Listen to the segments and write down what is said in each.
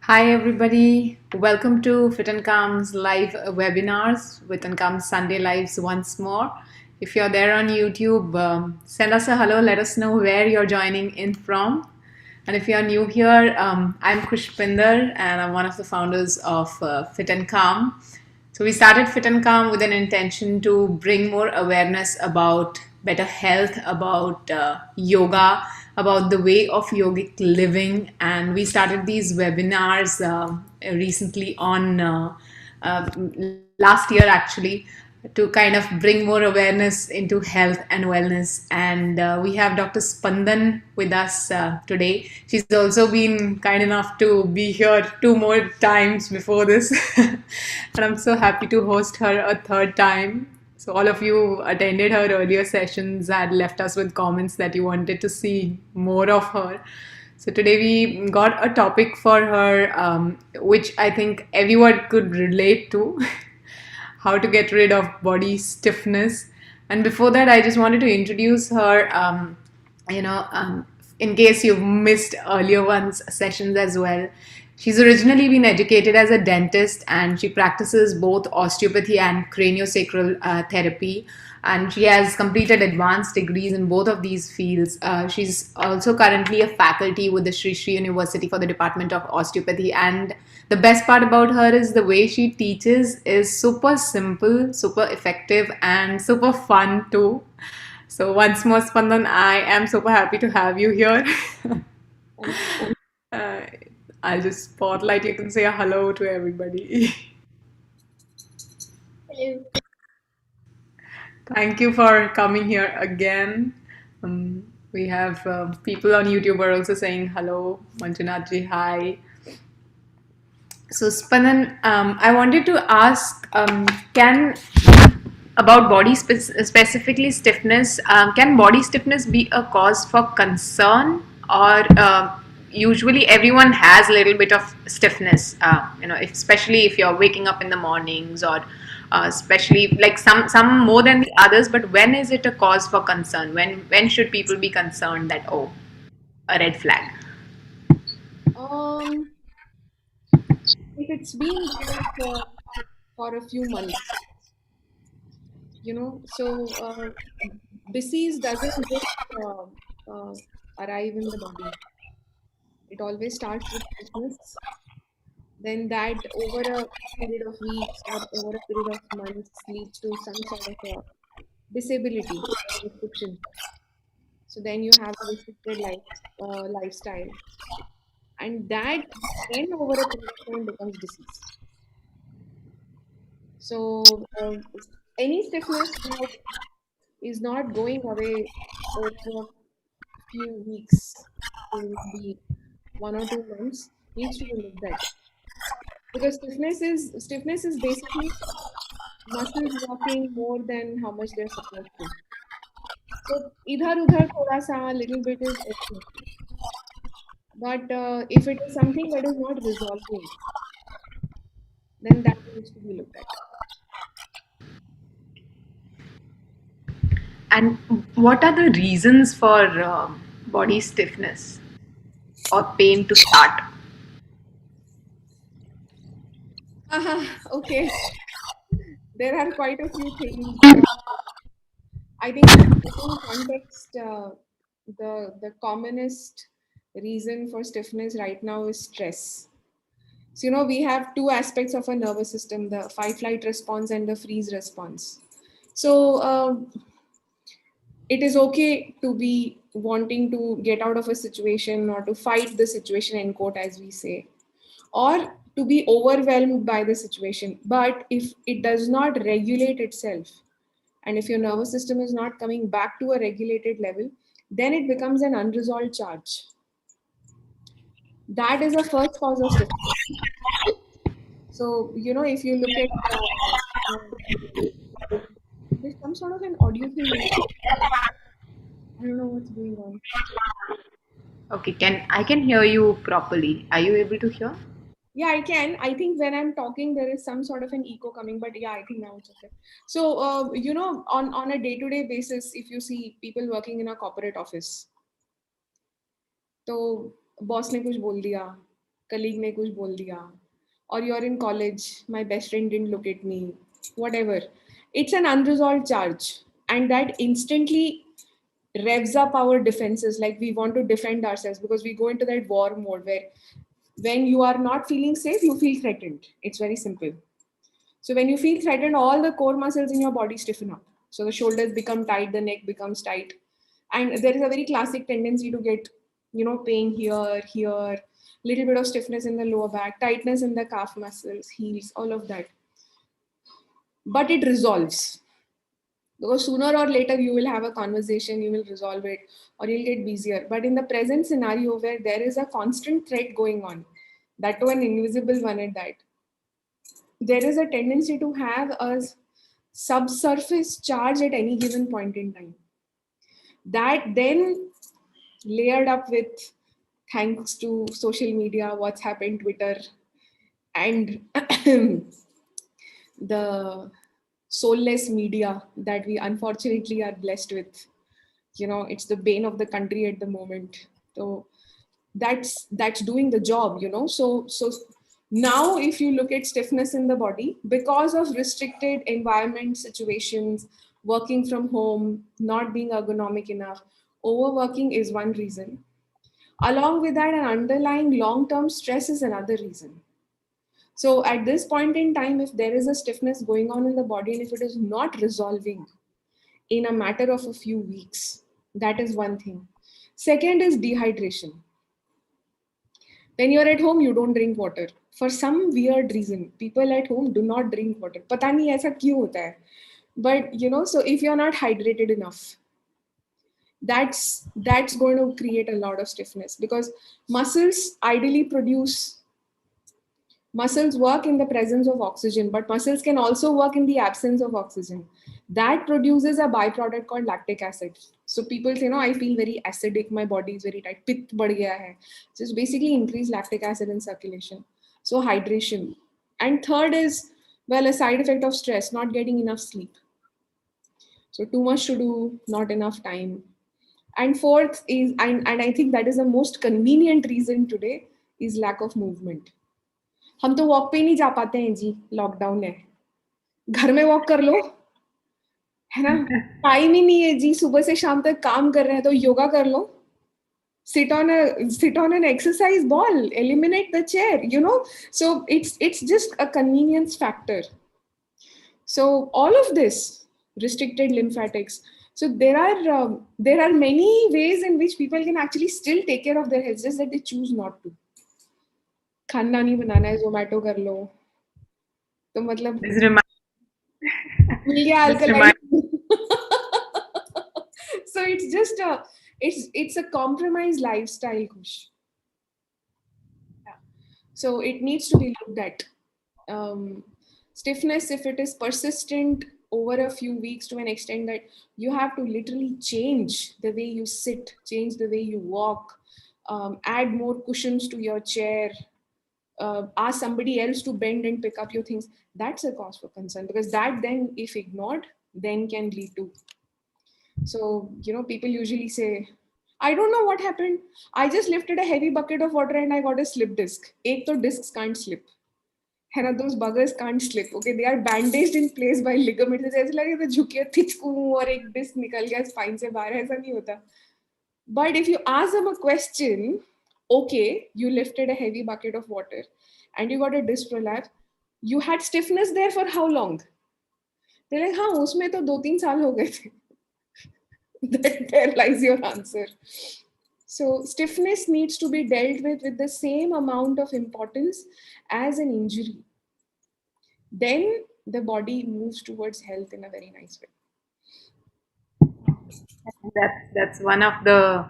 Hi everybody, welcome to FitNCalm's live webinars with FitNCalm Sunday Lives once more. If you're there on YouTube, send us a hello, let us know where you're joining in from. And if you're new here, I'm Spandan and I'm one of the founders of FitNCalm. So we started FitNCalm with an intention to bring more awareness about better health, about yoga, about the way of yogic living, and we started these webinars recently on uh, last year actually to kind of bring more awareness into health and wellness. And we have Dr. Spandan with us today. She's also been kind enough to be here two more times before this. And I'm so happy to host her a third time. So all of you attended her earlier sessions had left us with comments that you wanted to see more of her. So today we got a topic for her, which I think everyone could relate to. How to get rid of body stiffness. And before that, I just wanted to introduce her, in case you've missed earlier ones sessions as well. She's originally been educated as a dentist and she practices both osteopathy and craniosacral therapy. And she has completed advanced degrees in both of these fields. She's also currently a faculty with the Sri Sri University for the Department of Osteopathy. And the best part about her is the way she teaches is super simple, super effective, and super fun too. So once more, Spandan, I am super happy to have you here. uh, I'll just spotlight. You can say a hello to everybody. Hello. Thank you for coming here again. We have people on YouTube are also saying hello. Manjunathji, hi. So, Spanan, I wanted to ask, can about specifically stiffness, can body stiffness be a cause for concern, or usually everyone has a little bit of stiffness, especially if you're waking up in the mornings, or especially like some more than the others, but when is it a cause for concern? When should people be concerned that, oh, a red flag? Um, if it's been there for a few months, disease doesn't just arrive in the body. It always starts with sickness. Then that over a period of weeks or over a period of months leads to some sort of a disability or restriction. So then you have a restricted lifestyle, and that then over a period of time becomes disease. So any stiffness that is not going away over a few weeks, or maybe 1 or 2 months, needs to be looked at, because stiffness is basically muscles working more than how much they're supposed to. So idhar udhar thoda sa little bit is okay, but if it is something that is not resolving, then that needs to be looked at. And what are the reasons for body stiffness or pain to start? Okay, there are quite a few things. I think in certain context, the commonest reason for stiffness right now is stress. So we have two aspects of a nervous system: the fight flight response and the freeze response. So it is okay to be wanting to get out of a situation or to fight the situation, in quote, as we say, or to be overwhelmed by the situation. But if it does not regulate itself, and if your nervous system is not coming back to a regulated level, then it becomes an unresolved charge. That is a first cause of stiffness. So, if you look at there's some sort of an audio thing. I don't know what's going on. Okay, can hear you properly. Are you able to hear? Yeah, I can. I think when I'm talking, there is some sort of an echo coming, but yeah, I think now it's okay. So, on a day-to-day basis, if you see people working in a corporate office, तो boss ने कुछ बोल दिया, colleague ने कुछ बोल दिया, or you're in college, my best friend didn't look at me, whatever. It's an unresolved charge, and that instantly revs up our defenses. Like we want to defend ourselves because we go into that war mode where when you are not feeling safe, you feel threatened. It's very simple. So when you feel threatened, all the core muscles in your body stiffen up. So the shoulders become tight, the neck becomes tight. And there is a very classic tendency to get, pain here, little bit of stiffness in the lower back, tightness in the calf muscles, heels, all of that. But it resolves. Because sooner or later you will have a conversation, you will resolve it, or you'll get busier. But in the present scenario where there is a constant threat going on, that to an invisible one at that, there is a tendency to have a subsurface charge at any given point in time. That then layered up with, thanks to social media, WhatsApp and Twitter, and the soulless media that we unfortunately are blessed with. It's the bane of the country at the moment. So that's doing the job. So now if you look at stiffness in the body because of restricted environment situations, working from home, not being ergonomic enough, overworking is one reason. Along with that, an underlying long term stress is another reason. So at this point in time, if there is a stiffness going on in the body and if it is not resolving in a matter of a few weeks, that is one thing. Second is dehydration. When you're at home, you don't drink water. For some weird reason, people at home do not drink water. पता नहीं ऐसा क्यों होता है. But so if you're not hydrated enough, that's going to create a lot of stiffness because muscles ideally produce. Muscles work in the presence of oxygen, but muscles can also work in the absence of oxygen. That produces a byproduct called lactic acid. So people say, no, I feel very acidic, my body is very tight, pit बढ़ गया है. So it's basically increased lactic acid in circulation. So hydration. And third is, well, a side effect of stress, not getting enough sleep. So too much to do, not enough time. And fourth is, and I think that is the most convenient reason today, is lack of movement. हम तो walk पे ही नहीं जा पाते हैं जी, lockdown है. घर में वॉक कर लो, है ना. टाइम ही नहीं है जी, सुबह से शाम तक काम कर रहे हैं तो योगा कर लो. Sit on an exercise ball, eliminate the chair. So it's just a convenience factor. So all of this, restricted lymphatics. So there are many ways in which people can actually still take care of their health, just that they choose not to. खाना नहीं बनाना है, जोमेटो कर लो. तो मतलब This remind, मिल गया this remind, alkaline. So it's just it's a compromised lifestyle, Kush. Yeah. So it needs to be looked at. Stiffness, if it is persistent over a few weeks to an extent that you have to literally change the way you sit, change the way you walk, add more cushions to your chair, ask somebody else to bend and pick up your things, that's a cause for concern because that then, if ignored, then can lead to. So, people usually say, I don't know what happened. I just lifted a heavy bucket of water and I got a slip disc. Ek to discs can't slip. है ना, those buggers can't slip. Okay, they are bandaged in place by ligaments. ऐसे लगे तो झुके थिचकूं और एक disc निकल गया स्पाइन से बाहर, ऐसा नहीं होता. But if you ask them a question, okay, you lifted a heavy bucket of water and you got a disc prolapse, you had stiffness there for how long? They're like, हाँ उसमें तो 2-3 साल हो गए थे. There lies your answer. So stiffness needs to be dealt with the same amount of importance as an injury. Then the body moves towards health in a very nice way. that's one of the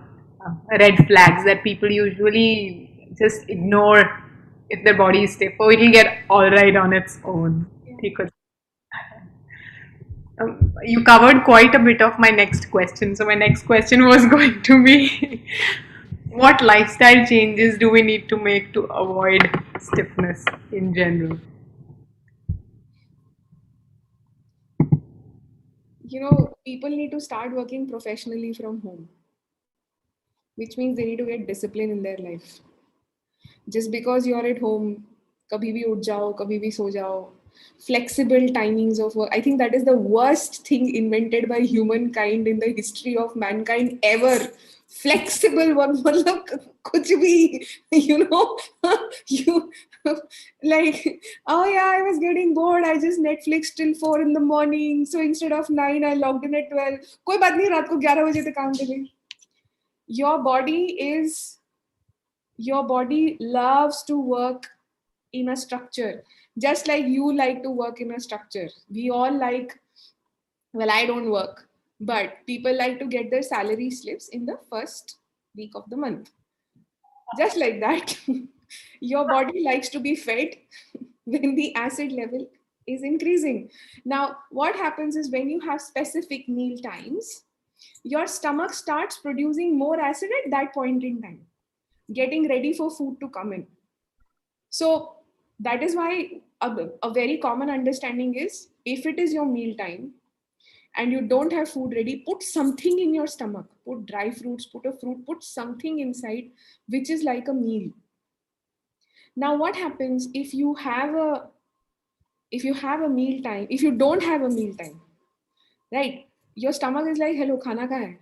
red flags that people usually just ignore if their body is stiff. Oh, it'll get all right on its own. Yeah. ठीक हो. You covered quite a bit of my next question. So my next question was going to be, what lifestyle changes do we need to make to avoid stiffness in general? People need to start working professionally from home, which means they need to get discipline in their life. just because you're at home, kabhi bhi उठ जाओ, kabhi bhi सो जाओ. Flexible timings of work. I think that is the worst thing invented by humankind in the history of mankind ever. Flexible work, मतलब कुछ भी, you know, you like, oh yeah, I was getting bored. I just Netflix till 4 in the morning. So instead of 9, I logged in at 12. कोई बात नहीं, रात को 11 बजे तक काम करें. Your body is your body loves to work in a structure, just like you like to work in a structure. We all like, well, I don't work, but people like to get their salary slips in the first week of the month. Just like that, your body likes to be fed when the acid level is increasing. Now, what happens is when you have specific meal times, your stomach starts producing more acid at that point in time, getting ready for food to come in. So that is why a very common understanding is, if it is your meal time and you don't have food ready, put something in your stomach. Put dry fruits, put a fruit, put something inside which is like a meal. Now what happens if you have a meal time, if you don't have a meal time, right? Your stomach is like, hello, khana ka hai?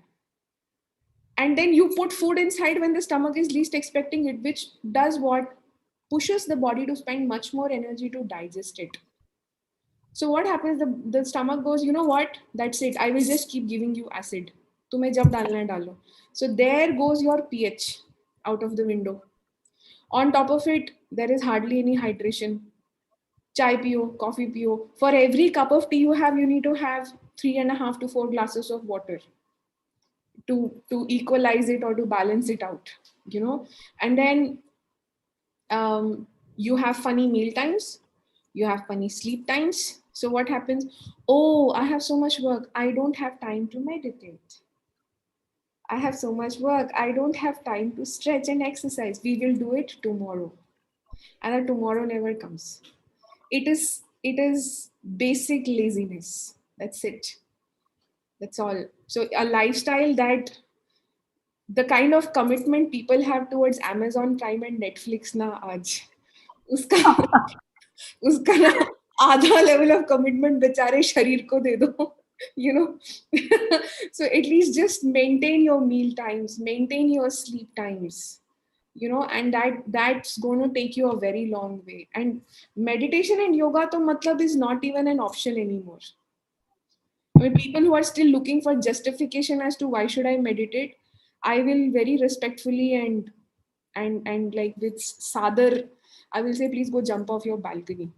And then you put food inside when the stomach is least expecting it, which does what? Pushes the body to spend much more energy to digest it. So what happens? The stomach goes, you know what? That's it. I will just keep giving you acid. तुम्हें जब डालना है डालो. So there goes your pH out of the window. On top of it, there is hardly any hydration. Chai pio, coffee pio. For every cup of tea you have, you need to have 3.5 to 4 glasses of water to equalize it or to balance it out. You know, and then you have funny meal times, you have funny sleep times. So what happens? Oh, I have so much work, I don't have time to meditate. I have so much work, I don't have time to stretch and exercise. We will do it tomorrow. And the tomorrow never comes. It is basic laziness. That's it. That's all. So a lifestyle that the kind of commitment people have towards Amazon Prime and Netflix na aaj, उसका उसका ना आधा level of commitment बेचारे शरीर को दे दो. You know. So at least just maintain your meal times, maintain your sleep times, you know, and that's going to take you a very long way. And meditation and yoga to matlab is not even an option anymore. I mean, people who are still looking for justification as to why should I meditate, I will very respectfully and like with sadar, I will say, please go jump off your balcony.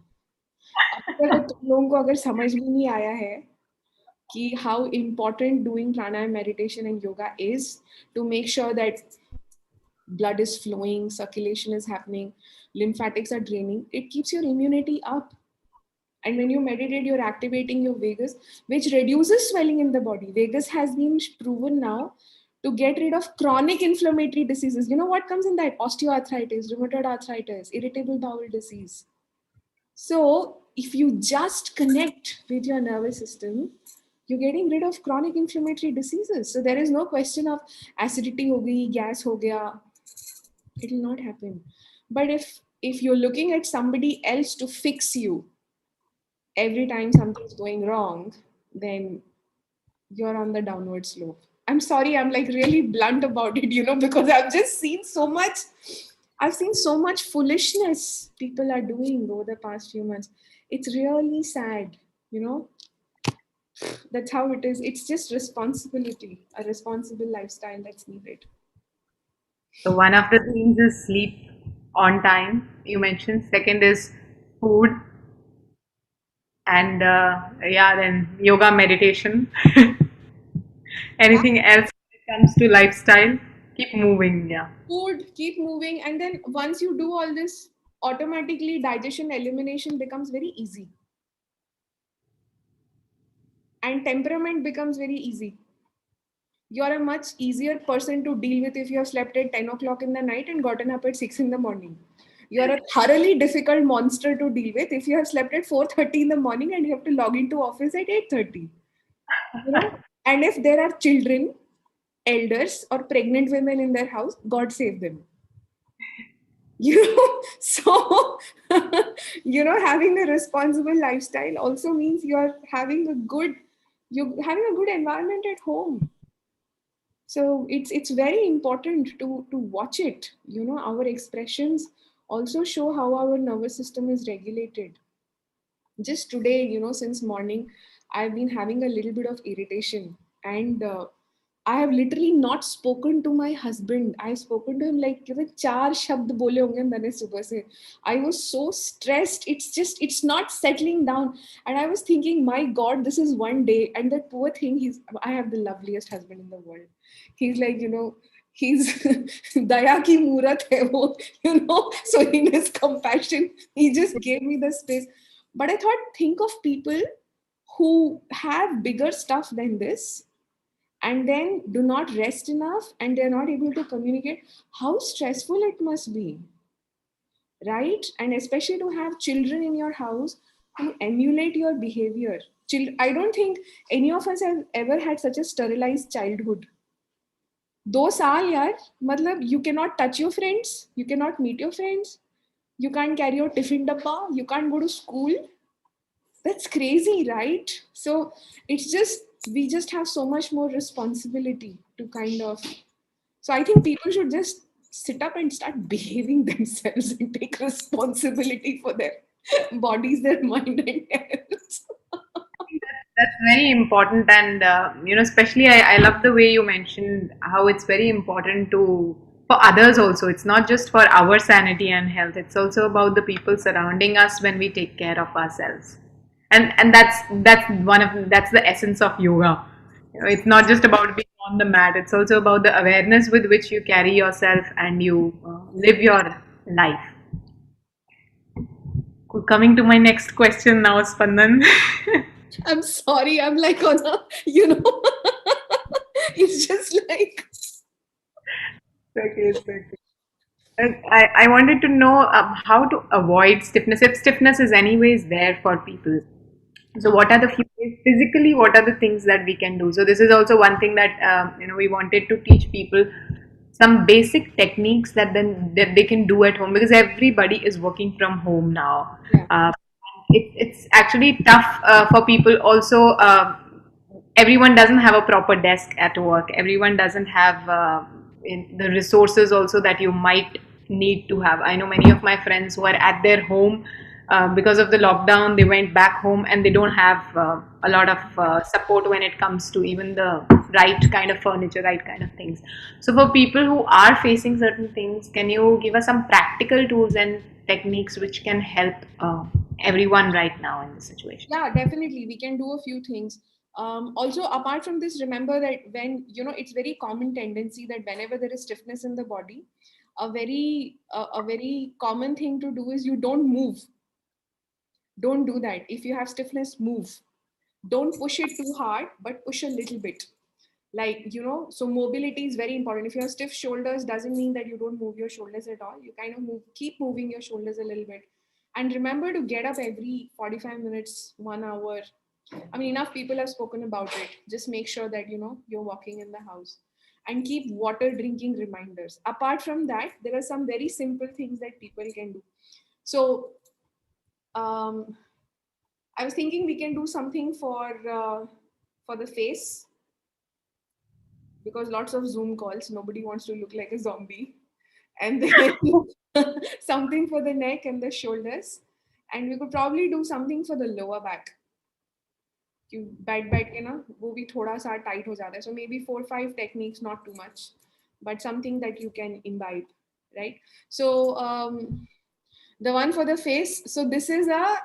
अगर तुम लोगों को अगर समझ में नहीं आया है कि how important doing pranayama, meditation and yoga is to make sure that blood is flowing, circulation is happening, lymphatics are draining, it keeps your immunity up. And when you meditate, you're activating your vagus, which reduces swelling in the body. Vagus has been proven now to get rid of chronic inflammatory diseases. You know what comes in that? Osteoarthritis, rheumatoid arthritis, irritable bowel disease. So, if you just connect with your nervous system, you're getting rid of chronic inflammatory diseases. So, there is no question of acidity ho gayi, gas ho gaya. It will not happen. But if you're looking at somebody else to fix you every time something's going wrong, then you're on the downward slope. I'm sorry, I'm like really blunt about it, you know, because I've just seen so much. I've seen so much foolishness people are doing over the past few months. It's really sad, you know. That's how it is. It's just responsibility, a responsible lifestyle that's needed. So one of the things is sleep on time, you mentioned. Second is food, and yeah, then yoga, meditation. Anything else when it comes to lifestyle? Keep moving, yeah. Food, keep moving, and then once you do all this, automatically digestion elimination becomes very easy. And temperament becomes very easy. You're a much easier person to deal with if you have slept at 10 o'clock in the night and gotten up at 6 in the morning. You're a thoroughly difficult monster to deal with if you have slept at 4:30 in the morning and you have to log into office at 8:30. You know? And if there are children, elders, or pregnant women in their house, God save them. So having a responsible lifestyle also means you're having a good environment at home. So it's very important to watch it. Our expressions also show how our nervous system is regulated. Just today, since morning, I've been having a little bit of irritation, and I have literally not spoken to my husband. I've spoken to him like चार शब्द बोले होंगे मैंने सुबह से. I was so stressed. It's not settling down, and I was thinking, my God, this is one day, and that poor thing. I have the loveliest husband in the world. He's like, he's daya ki मूरत है वो, So in his compassion, he just gave me the space. But I thought, think of people who have bigger stuff than this and then do not rest enough and they're not able to communicate. How stressful it must be, right? And especially to have children in your house who emulate your behavior. I don't think any of us have ever had such a sterilized childhood. 2 साल यार, मतलब you cannot touch your friends, you cannot meet your friends, you can't carry your tiffin dabba, you can't go to school. That's crazy, right? So it's just, we just have so much more responsibility to kind of. So I think people should just sit up and start behaving themselves and take responsibility for their bodies, their mind, and health. That's very important, and especially I love the way you mentioned how it's very important to for others also. It's not just for our sanity and health. It's also about the people surrounding us when we take care of ourselves, and that's the essence of yoga. It's not just about being on the mat. It's also about the awareness with which you carry yourself and you live your life. Coming to my next question now, Spandan. I'm sorry, I'm like on a, it's just like, Okay, it's okay. I wanted to know how to avoid stiffness. If stiffness is anyways there for people, so what are the few ways physically? What are the things that we can do? So this is also one thing that we wanted to teach people some basic techniques that they can do at home, because everybody is working from home now. yeah. It's actually tough for people also. Everyone doesn't have a proper desk at work. Everyone doesn't have the resources also that you might need to have. I know many of my friends who are at their home because of the lockdown. They went back home and they don't have a lot of support when it comes to even the right kind of furniture, right kind of things. So for people who are facing certain things, can you give us some practical tools and techniques which can help everyone right now in this situation? Yeah, definitely. We can do a few things. Also, apart from this, remember that when, it's very common tendency that whenever there is stiffness in the body, a very common thing to do is you don't move. Don't do that. If you have stiffness, move. Don't push it too hard, but push a little bit. Like, so mobility is very important. If you have stiff shoulders, doesn't mean that you don't move your shoulders at all. You kind of keep moving your shoulders a little bit. And remember to get up every 45 minutes, 1 hour. I mean, enough people have spoken about it. Just make sure that, you're walking in the house and keep water drinking reminders. Apart from that, there are some very simple things that people can do. So, um, I was thinking we can do something for the face, because lots of Zoom calls, nobody wants to look like a zombie. And then something for the neck and the shoulders. And we could probably do something for the lower back. You बैठ के ना वो भी थोड़ा सा tight हो जाता है. So maybe 4 5 techniques, not too much, but something that you can imbibe, right? So the one for the face. So this is a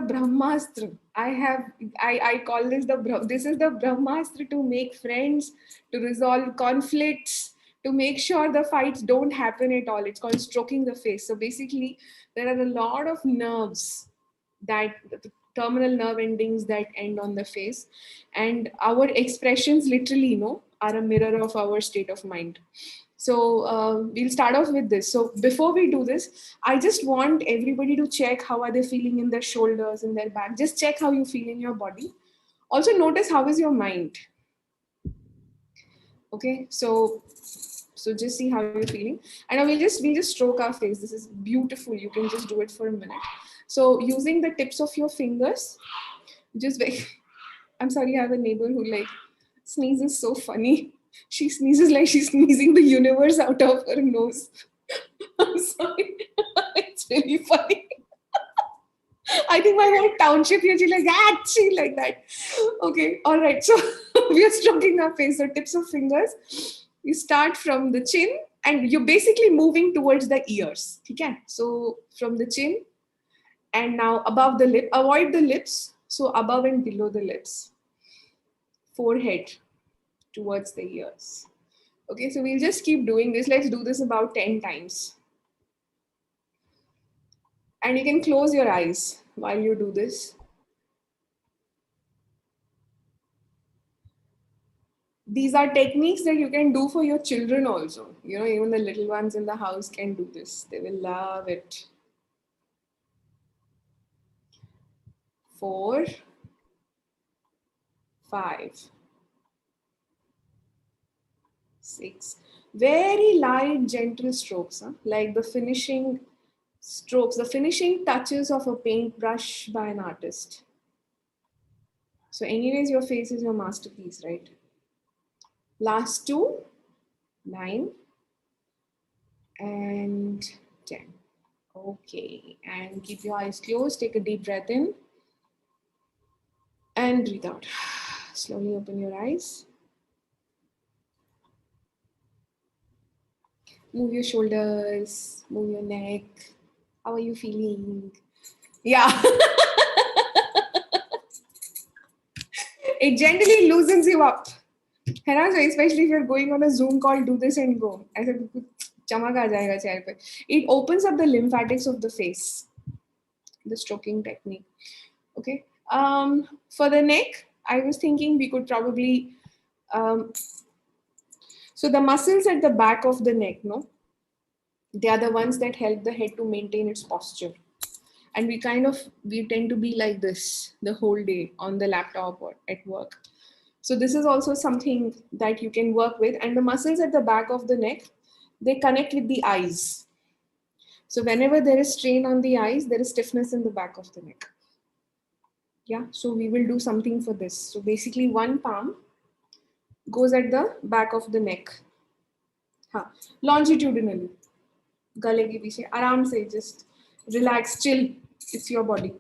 brahmastra. I call this is the brahmastra to make friends, to resolve conflicts, to make sure the fights don't happen at all. It's called stroking the face. So basically, there are a lot of nerves, that the terminal nerve endings that end on the face, and our expressions literally, are a mirror of our state of mind. So we'll start off with this. So before we do this, I just want everybody to check how are they feeling in their shoulders, in their back. Just check how you feel in your body. Also notice how is your mind. Okay, so So just see how you're feeling. And now we'll just stroke our face. This is beautiful. You can just do it for a minute. So using the tips of your fingers, just I'm sorry, I have a neighbor who like sneezes so funny. She sneezes like she's sneezing the universe out of her nose. I'm sorry. It's really funny. I think my whole township here, she's like, ah, she like that. Okay, all right. So we are stroking our face. So tips of fingers. You start from the chin and you're basically moving towards the ears. Okay? So from the chin and now above the lip. Avoid the lips. So above and below the lips. Forehead towards the ears. Okay, so we'll just keep doing this. Let's do this about 10 times. And you can close your eyes while you do this. These are techniques that you can do for your children also. You know, even the little ones in the house can do this. They will love it. 4, 5, 6. Very light, gentle strokes, huh? Like the finishing strokes, the finishing touches of a paintbrush by an artist. So anyways, your face is your masterpiece, right? Last 2, 9 and 10. Okay, and keep your eyes closed. Take a deep breath in and breathe out. Slowly open your eyes. Move your shoulders, move your neck. How are you feeling? Yeah. It generally loosens you up. है ना? So especially if you're going on a Zoom call, do this and go. ऐसे चमक आ जाएगा चेहरे पे. It opens up the lymphatics of the face. The stroking technique. Okay. For the neck, I was thinking we could probably so the muscles at the back of the neck, no, they are the ones that help the head to maintain its posture. And we tend to be like this the whole day on the laptop or at work. So this is also something that you can work with. And the muscles at the back of the neck, they connect with the eyes. So whenever there is strain on the eyes, there is stiffness in the back of the neck. Yeah, so we will do something for this. So basically one palm goes at the back of the neck. हाँ, longitudinally. गले के पीछे आराम से just relax, chill. It's your body.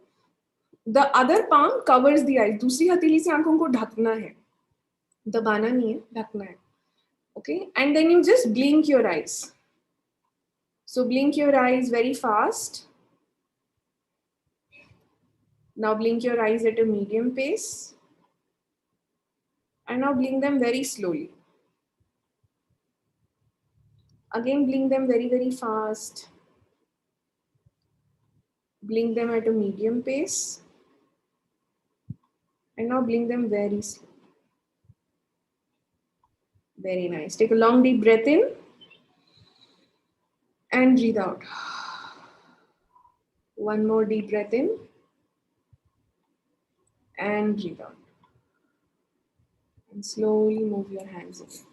The other palm covers the eyes. दूसरी हथेली से आंखों को ढकना है. दबाना नहीं है, ढकना है. Okay, and then you just blink your eyes. So blink your eyes very fast. Now blink your eyes at a medium pace. And now blink them very slowly. Again, blink them very, very fast. Blink them at a medium pace. And now blink them very slow. Very nice. Take a long deep breath in. And breathe out. One more deep breath in. And breathe out. And slowly move your hands again.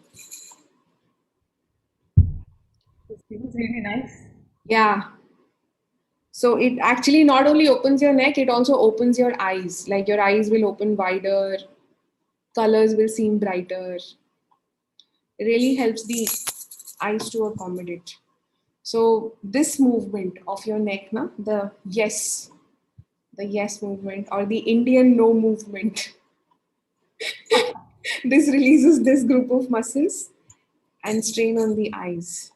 This feels really nice. Yeah. So it actually not only opens your neck, it also opens your eyes. Like your eyes will open wider, colors will seem brighter. It really helps the eyes to accommodate. So this movement of your neck, na, the yes movement or the Indian no movement, this releases this group of muscles and strain on the eyes.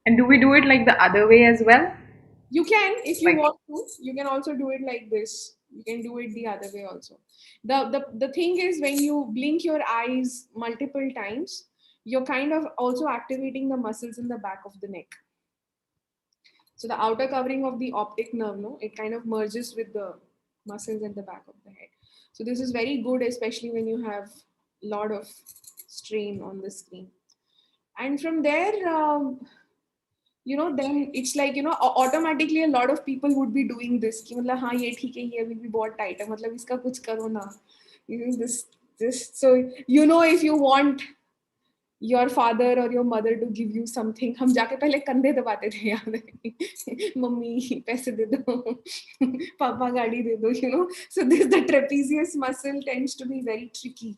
And do we do it like the other way as well? You can, if you Like- want to, you can also do it like this. You can do it the other way also. The thing is, when you blink your eyes multiple times, you're kind of also activating the muscles in the back of the neck. So the outer covering of the optic nerve, no, it kind of merges with the muscles at the back of the head. So this is very good, especially when you have a lot of strain on the screen. And from there, you know, then it's like, you know, automatically a lot of people would be doing this. कि मतलब हाँ ये ठीक है, ये अभी भी बहुत tight है, मतलब इसका कुछ करो ना. You know, this. So you know, if you want your father or your mother to give you something. हम जाके पहले कंधे दबाते थे, याद है? मम्मी पैसे दे दो, पापा गाड़ी दे दो, you know. So this, the trapezius muscle tends to be very tricky.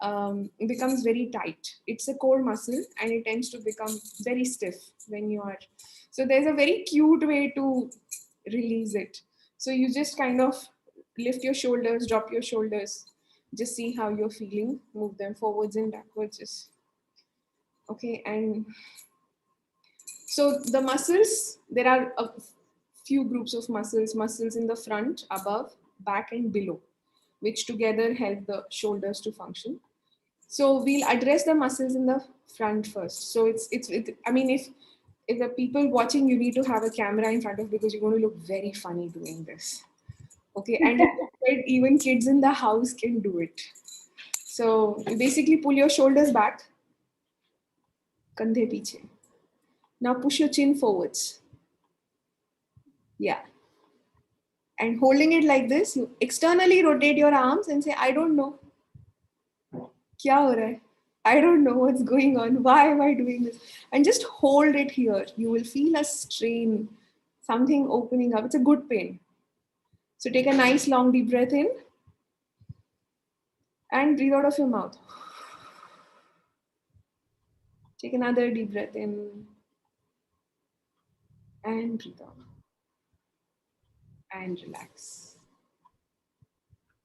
It becomes very tight. It's a core muscle and it tends to become very stiff when you are. So there's a very cute way to release it. So you just kind of lift your shoulders, drop your shoulders, just see how you're feeling, move them forwards and backwards. Just okay. And so the muscles, there are a few groups of muscles in the front, above, back, and below, which together help the shoulders to function. So we'll address the muscles in the front first. So I mean, if the people watching, you need to have a camera in front of, because you're going to look very funny doing this. Okay, and even kids in the house can do it. So you basically pull your shoulders back, kandhe piche. Now push your chin forwards. Yeah. And holding it like this, you externally rotate your arms and say, I don't know. Kya ho raha hai? I don't know what's going on. Why am I doing this? And just hold it here. You will feel a strain, something opening up. It's a good pain. So take a nice long deep breath in and breathe out of your mouth. Take another deep breath in and breathe out. And relax.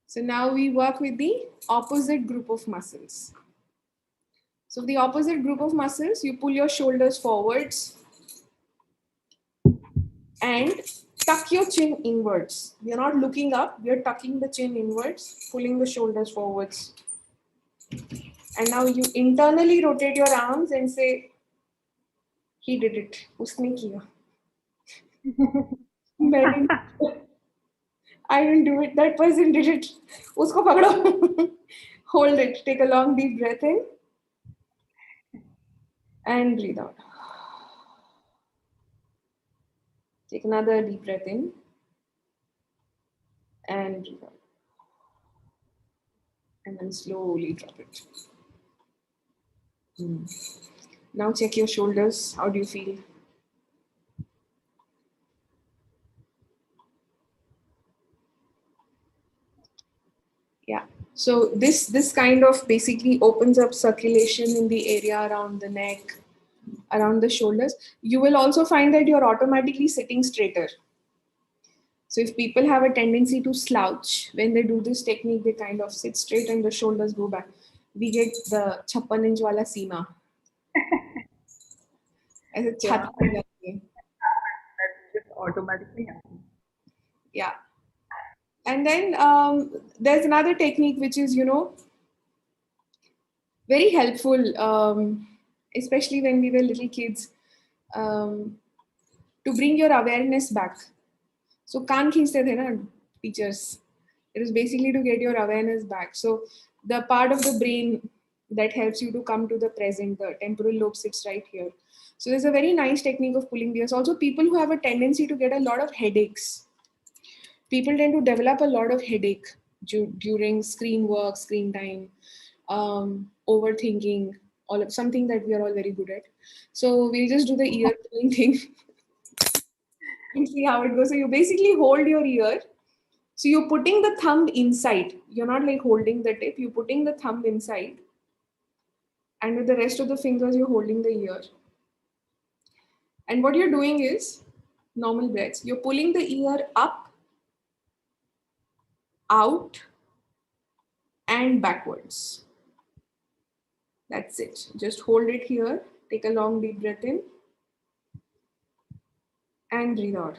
So now we work with the opposite group of muscles. So the opposite group of muscles, you pull your shoulders forwards and tuck your chin inwards. We are not looking up, we are tucking the chin inwards, pulling the shoulders forwards. And now you internally rotate your arms and say, he did it. Usne kiya. I didn't do it. That person did it. Usko pakdo. Hold it. Take a long deep breath in and breathe out. Take another deep breath in and breathe out. And then slowly drop it. Now check your shoulders. How do you feel? Yeah. So this kind of basically opens up circulation in the area around the neck, around the shoulders. You will also find that you're automatically sitting straighter. So if people have a tendency to slouch, when they do this technique, they kind of sit straight and the shoulders go back. We get the 56 inch wala seema. ऐसे Yeah, छाती पे जाती है. that just automatically happens. Yeah. And then there's another technique which is, very helpful, especially when we were little kids, to bring your awareness back. So kaan kheenchte the na teachers. It is basically to get your awareness back. So the part of the brain that helps you to come to the present, the temporal lobe sits right here. So there's a very nice technique of pulling the ears. Also, people who have a tendency to get a lot of headaches. People tend to develop a lot of headache during screen work, screen time, overthinking, all of something that we are all very good at. So we'll just do the ear pulling thing and see how it goes. So you basically hold your ear. So you're putting the thumb inside. You're not like holding the tip. You're putting the thumb inside. And with the rest of the fingers, you're holding the ear. And what you're doing is normal breaths. You're pulling the ear up, out, and backwards. That's it. Just hold it here. Take a long deep breath in and breathe out.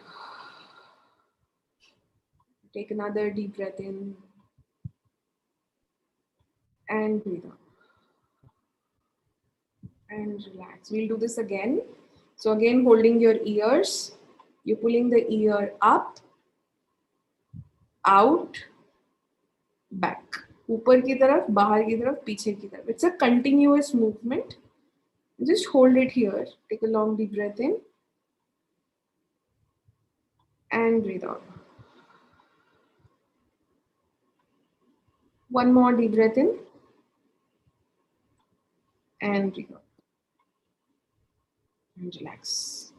Take another deep breath in and breathe out. And relax. We'll do this again. So again, holding your ears. You're pulling the ear up, out, back. ऊपर की तरफ, बाहर की तरफ, पीछे की तरफ. It's a continuous movement. Just hold it here. Take a long deep breath in and breathe out. One more deep breath in and breathe out and relax.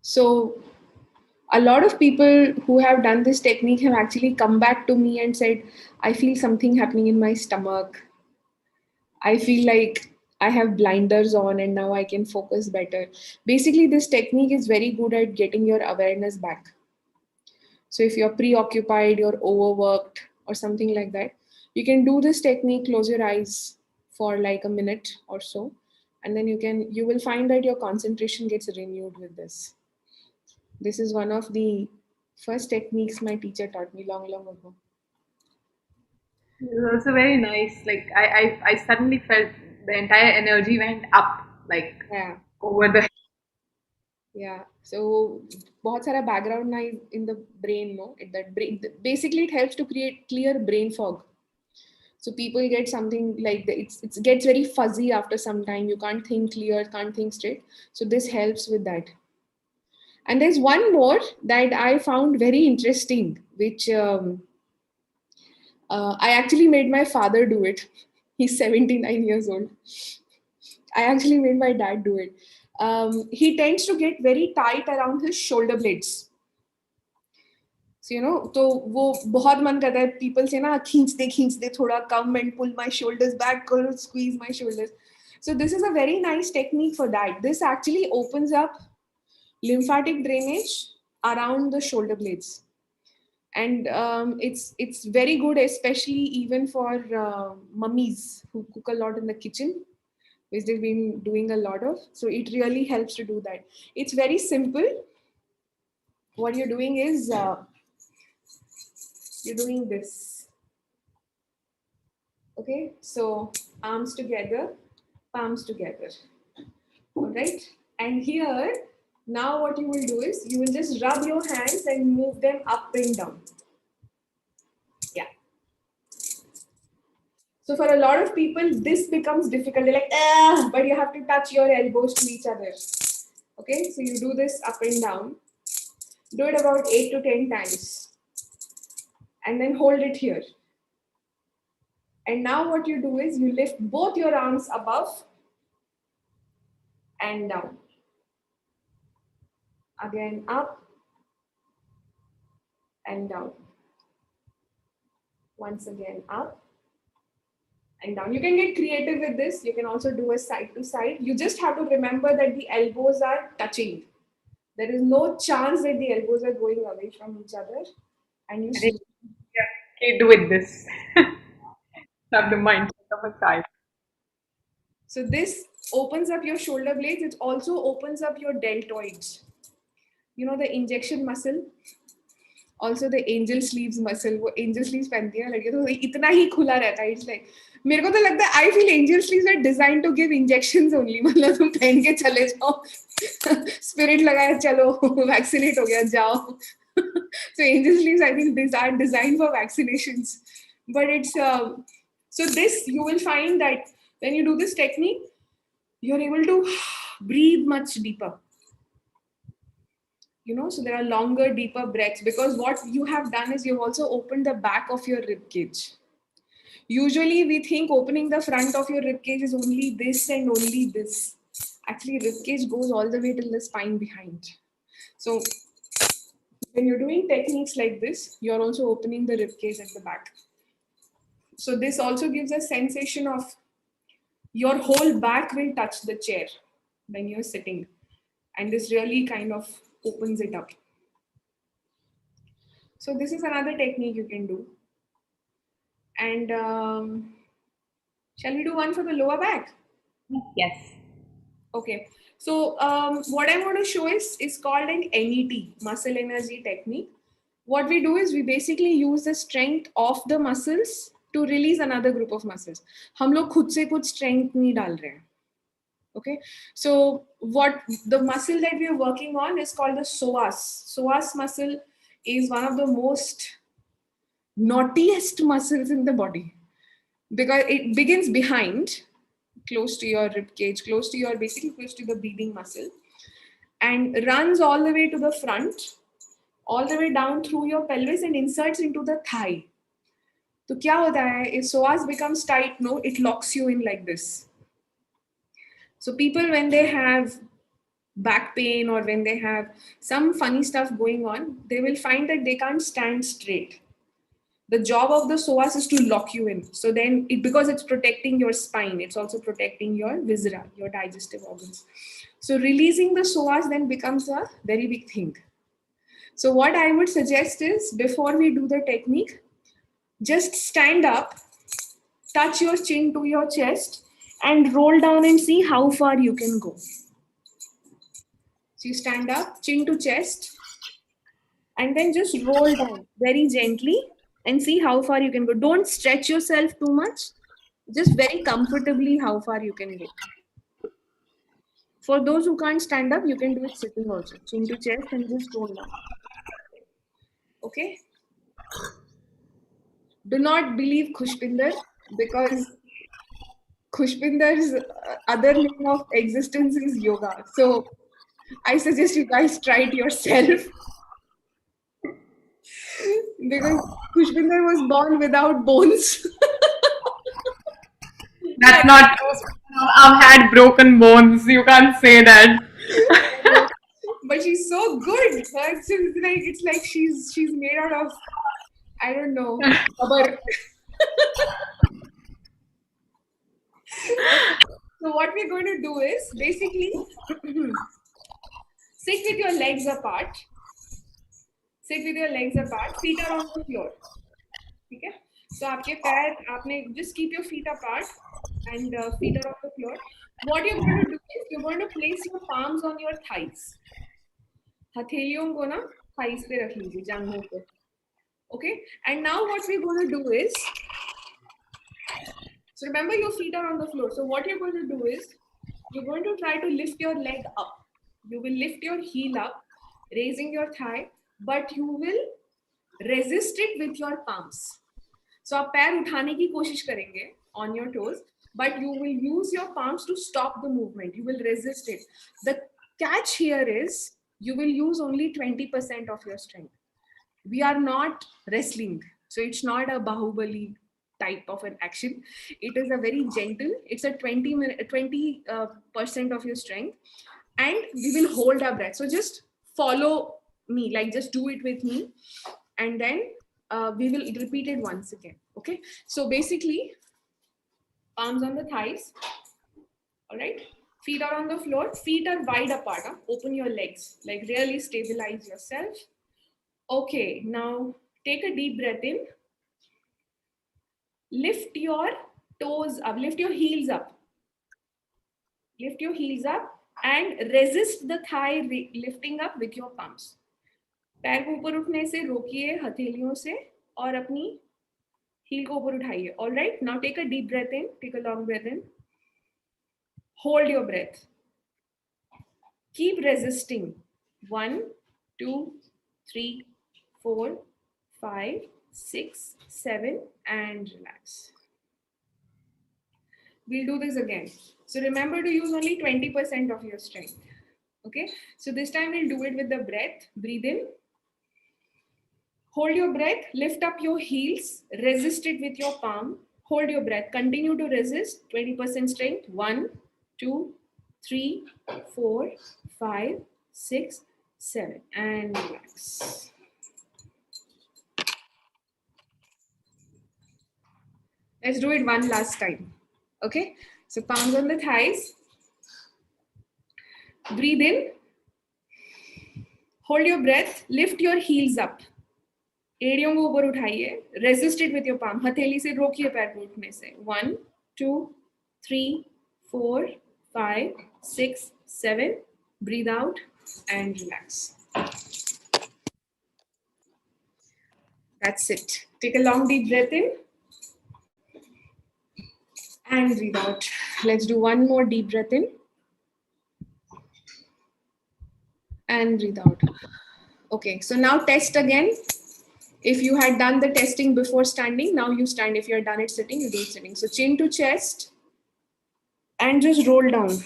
So a lot of people who have done this technique have actually come back to me and said, I feel something happening in my stomach. I feel like I have blinders on and now I can focus better. Basically, this technique is very good at getting your awareness back. So if you're preoccupied, you're overworked, or something like that, you can do this technique, close your eyes for like a minute or so, and then you will find that your concentration gets renewed with this. This is one of the first techniques my teacher taught me long, long ago. It was also very nice. Like I suddenly felt the entire energy went up, like Yeah, over the. yeah. So बहुत सारा background noise in the brain, no? Basically it helps to create clear brain fog. So people get something like it gets very fuzzy after some time. You can't think clear, can't think straight. So this helps with that. And there's one more that I found very interesting, which I actually made my father do it. He's 79 years old. I actually made my dad do it. He tends to get very tight around his shoulder blades. So, तो वो बहुत मन करता है people say ना खींच दे थोड़ा come and pull my shoulders back or squeeze my shoulders. So this is a very nice technique for that. This actually opens up lymphatic drainage around the shoulder blades, and it's very good, especially even for mummies who cook a lot in the kitchen, which they've been doing a lot of. So it really helps to do that. It's very simple. What you're doing is you're doing this. Okay, so arms together, palms together. All right, and here now what you will do is you will just rub your hands and move them up and down. Yeah. So for a lot of people, this becomes difficult. They're like, ah, but you have to touch your elbows to each other. Okay, so you do this up and down. Do it about 8 to 10 times. And then hold it here. And now what you do is you lift both your arms above and down. Again, up and down. Once again, up and down. You can get creative with this. You can also do a side to side. You just have to remember that the elbows are touching. There is no chance that the elbows are going away from each other. And you I think slowly. yeah, kid with this. Have the mindset of a child. So this opens up your shoulder blades. It also opens up your deltoids. You know the injection muscle. Also the angel sleeves muscle. वो angel sleeves पहनती है लड़कियां तो इतना ही खुला रहता है. It's like मेरे को तो लगता है I feel angel sleeves are designed to give injections only. मतलब तुम पहन के चले जाओ. Spirit लगाया चलो vaccinate हो गया जाओ. So angel sleeves I think these are designed for vaccinations. But it's so this you will find that when you do this technique, you're able to breathe much deeper. So there are longer, deeper breaths because what you have done is you've also opened the back of your rib cage. Usually we think opening the front of your rib cage is only this and only this. Actually, rib cage goes all the way till the spine behind. So when you're doing techniques like this, you're also opening the rib cage at the back. So this also gives a sensation of your whole back will touch the chair when you're sitting. And this really kind of opens it up. So this is another technique you can do. And shall we do one for the lower back? Yes. Okay. So what I want to show is called an NET, muscle energy technique. What we do is we basically use the strength of the muscles to release another group of muscles. हम लोग खुद से कुछ strength नहीं डाल रहे हैं. Okay. So what the muscle that we are working on is called the psoas. Psoas muscle is one of the most naughtiest muscles in the body because it begins behind, close to your rib cage, basically close to the breathing muscle, and runs all the way to the front, all the way down through your pelvis and inserts into the thigh. तो क्या होता है, if psoas becomes tight, no, it locks you in like this. So people, when they have back pain or when they have some funny stuff going on, they will find that they can't stand straight. The job of the psoas is to lock you in. So then because it's protecting your spine, it's also protecting your viscera, your digestive organs. So releasing the psoas then becomes a very big thing. So what I would suggest is, before we do the technique, just stand up, touch your chin to your chest, and roll down and see how far you can go. So you stand up, chin to chest, and then just roll down very gently and see how far you can go. Don't stretch yourself too much, just very comfortably how far you can go. For those who can't stand up, you can do it sitting also. Chin to chest and just roll down. Okay? Do not believe Khushpinder, because Khushpinder's other name of existence is yoga. So I suggest you guys try it yourself. Because Khushpinder was born without bones. That's not true. I've had broken bones. You can't say that. But she's so good. It's like she's made out of, I don't know, rubber. So what we're going to do is basically sit with your legs apart. Sit with your legs apart. Feet are on the floor. Okay? So आपके पैर आपने just keep your feet apart and feet are on the floor. What you're going to do is you're going to place your palms on your thighs. हथेलियों को ना thighs पे रख लीजिए, जांघों पे. Okay? And now what we're going to do is, so remember your feet are on the floor. So what you're going to do is you're going to try to lift your leg up. You will lift your heel up, raising your thigh, but you will resist it with your palms. So आप पैर उठाने की कोशिश करेंगे on your toes, but you will use your palms to stop the movement. You will resist it. The catch here is you will use only 20% of your strength. We are not wrestling, so it's not a bahubali type of an action. It is a very gentle, it's a 20% of your strength, and we will hold our breath. So just follow me, like just do it with me, and then we will repeat it once again. Okay, so basically palms on the thighs. All right, feet are on the floor, feet are wide apart, huh? Open your legs, like really stabilize yourself. Okay, now take a deep breath in. Lift your toes up, lift your heels up. Lift your heels up and resist the thigh lifting up with your palms. पैर को ऊपर उठने से रोकिए हथेलियों से और अपनी heel को ऊपर उठाइए. All right, now take a deep breath in, take a long breath in. Hold your breath. Keep resisting. 1, 2, 3, 4, 5, 6, 7, and relax. We'll do this again. So remember to use only 20% of your strength. Okay, so this time we'll do it with the breath. Breathe in. Hold your breath, lift up your heels, resist it with your palm. Hold your breath, continue to resist, 20% strength. 1, 2, 3, 4, 5, 6, 7, and relax. Let's do it one last time. Okay, so palms on the thighs. Breathe in. Hold your breath, lift your heels up. एड़ियों को ऊपर उठाइए, resist it with your palm. हथेली से रोकिए पैर को उठने से. 1, 2, 3, 4, 5, 6, 7. Breathe out and relax. That's it. Take a long deep breath in and breathe out. Let's do one more deep breath in and breathe out. Okay, so now test again. If you had done the testing before standing, now you stand. If you had done it sitting, you do it sitting. So chin to chest and just roll down.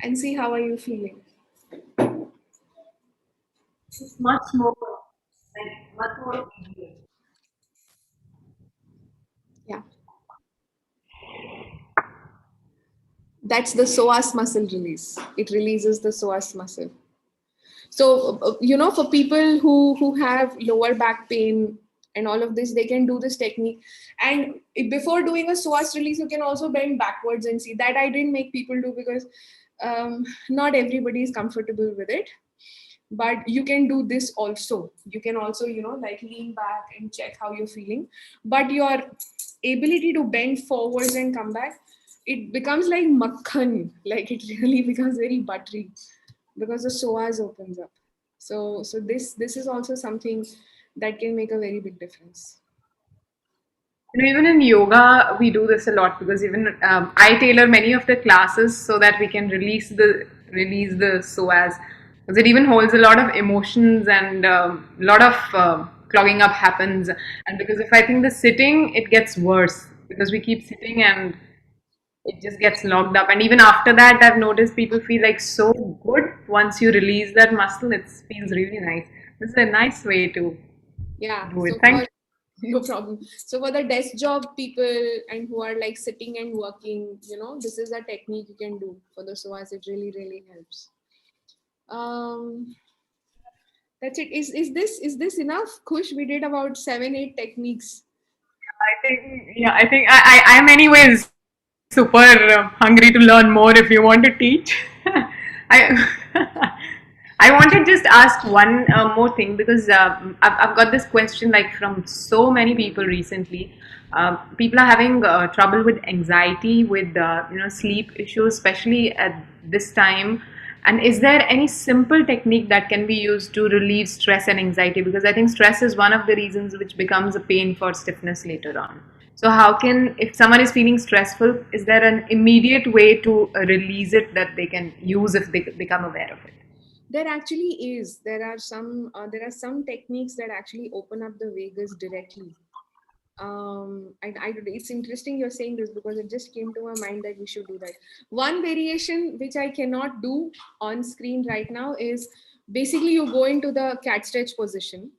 And see how are you feeling. Much more much more easier. Yeah. That's the psoas muscle release. It releases the psoas muscle. So for people who have lower back pain and all of this, they can do this technique. And before doing a psoas release, you can also bend backwards and see. That I didn't make people do because not everybody is comfortable with it. But you can do this also. You can also like lean back and check how you're feeling. But your ability to bend forwards and come back, it becomes like makhan. Like it really becomes very buttery because the psoas opens up. So this is also something that can make a very big difference. Even in yoga, we do this a lot because even I tailor many of the classes so that we can release the psoas because it even holds a lot of emotions and a lot of clogging up happens. And because if I think the sitting, it gets worse because we keep sitting and it just gets locked up. And even after that, I've noticed people feel like so good once you release that muscle. It feels really nice. This is a nice way to Yeah. do it. So Thank for you. no problem. So for the desk job people and who are like sitting and working, this is a technique you can do for the psoas. It really really helps. Um, that's it. Is this enough? Kush, we did about 7-8 techniques. I think I'm anyways super hungry to learn more if you want to teach. I I want to just ask one more thing because I've got this question like from so many people recently. People are having trouble with anxiety, with sleep issues, especially at this time. And is there any simple technique that can be used to relieve stress and anxiety? Because I think stress is one of the reasons which becomes a pain for stiffness later on. So, how can, if someone is feeling stressful, is there an immediate way to release it that they can use if they become aware of it? There actually is. There are some techniques that actually open up the vagus directly. It's interesting you're saying this because it just came to my mind that we should do that. One variation which I cannot do on screen right now is basically you go into the cat stretch position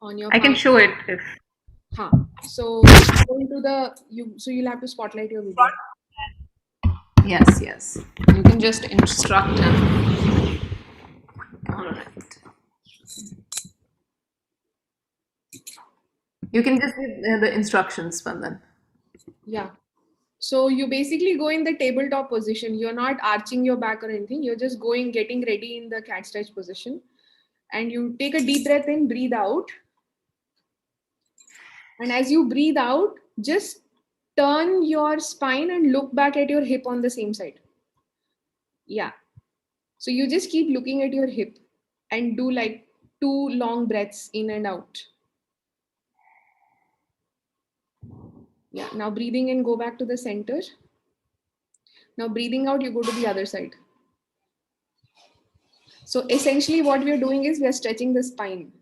on your I can palm. show it if. Huh. So you go into the you so you'll have to spotlight your video. Yes, yes. You can just instruct them. All right. You can just give the instructions, Spandan. Yeah. So you basically go in the tabletop position. You're not arching your back or anything. You're just getting ready in the cat stretch position. And you take a deep breath in, breathe out. And as you breathe out, just turn your spine and look back at your hip on the same side. Yeah. So you just keep looking at your hip and do like 2 long breaths in and out. Yeah. Now breathing in, go back to the center. Now breathing out, you go to the other side. So essentially, what we are doing is we are stretching the spine.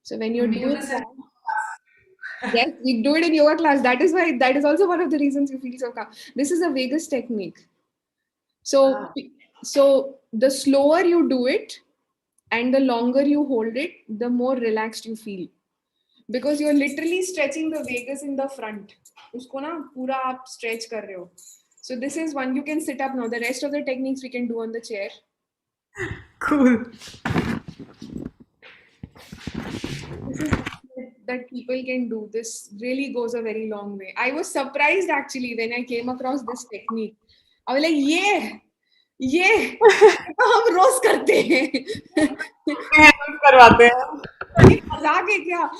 So when you're We do doing this in. that, yes, we do it in yoga class. That is why that is also one of the reasons you feel so calm. This is a vagus technique. So Wow. so the slower you do it and the longer you hold it, the more relaxed you feel. Because you're literally stretching the vagus in the front. उसको ना पूरा आप stretch कर रहे हो. So this is one you can sit up now. The rest of the techniques we can do on the chair. Cool. This is that people can do. This really goes a very long way. I was surprised actually when I came across this technique. I was like, ये तो हम रोज करते हैं. करवाते हैं. ये मजाक है क्या?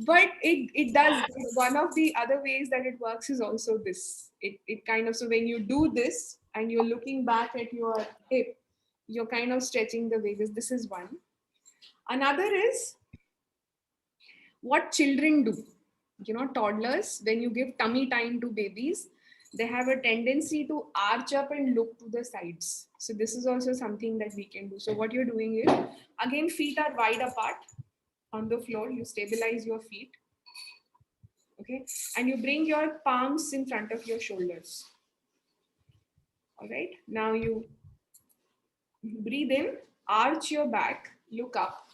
But it does. One of the other ways that it works is also this. It kind of, so when you do this and you're looking back at your hip, you're kind of stretching the vagus. This is one. Another is what children do. Toddlers, when you give tummy time to babies, they have a tendency to arch up and look to the sides. So this is also something that we can do. So what you're doing is, again, feet are wide apart on the floor. You stabilize your feet, okay, and you bring your palms in front of your shoulders. All right, now you breathe in, arch your back, look up,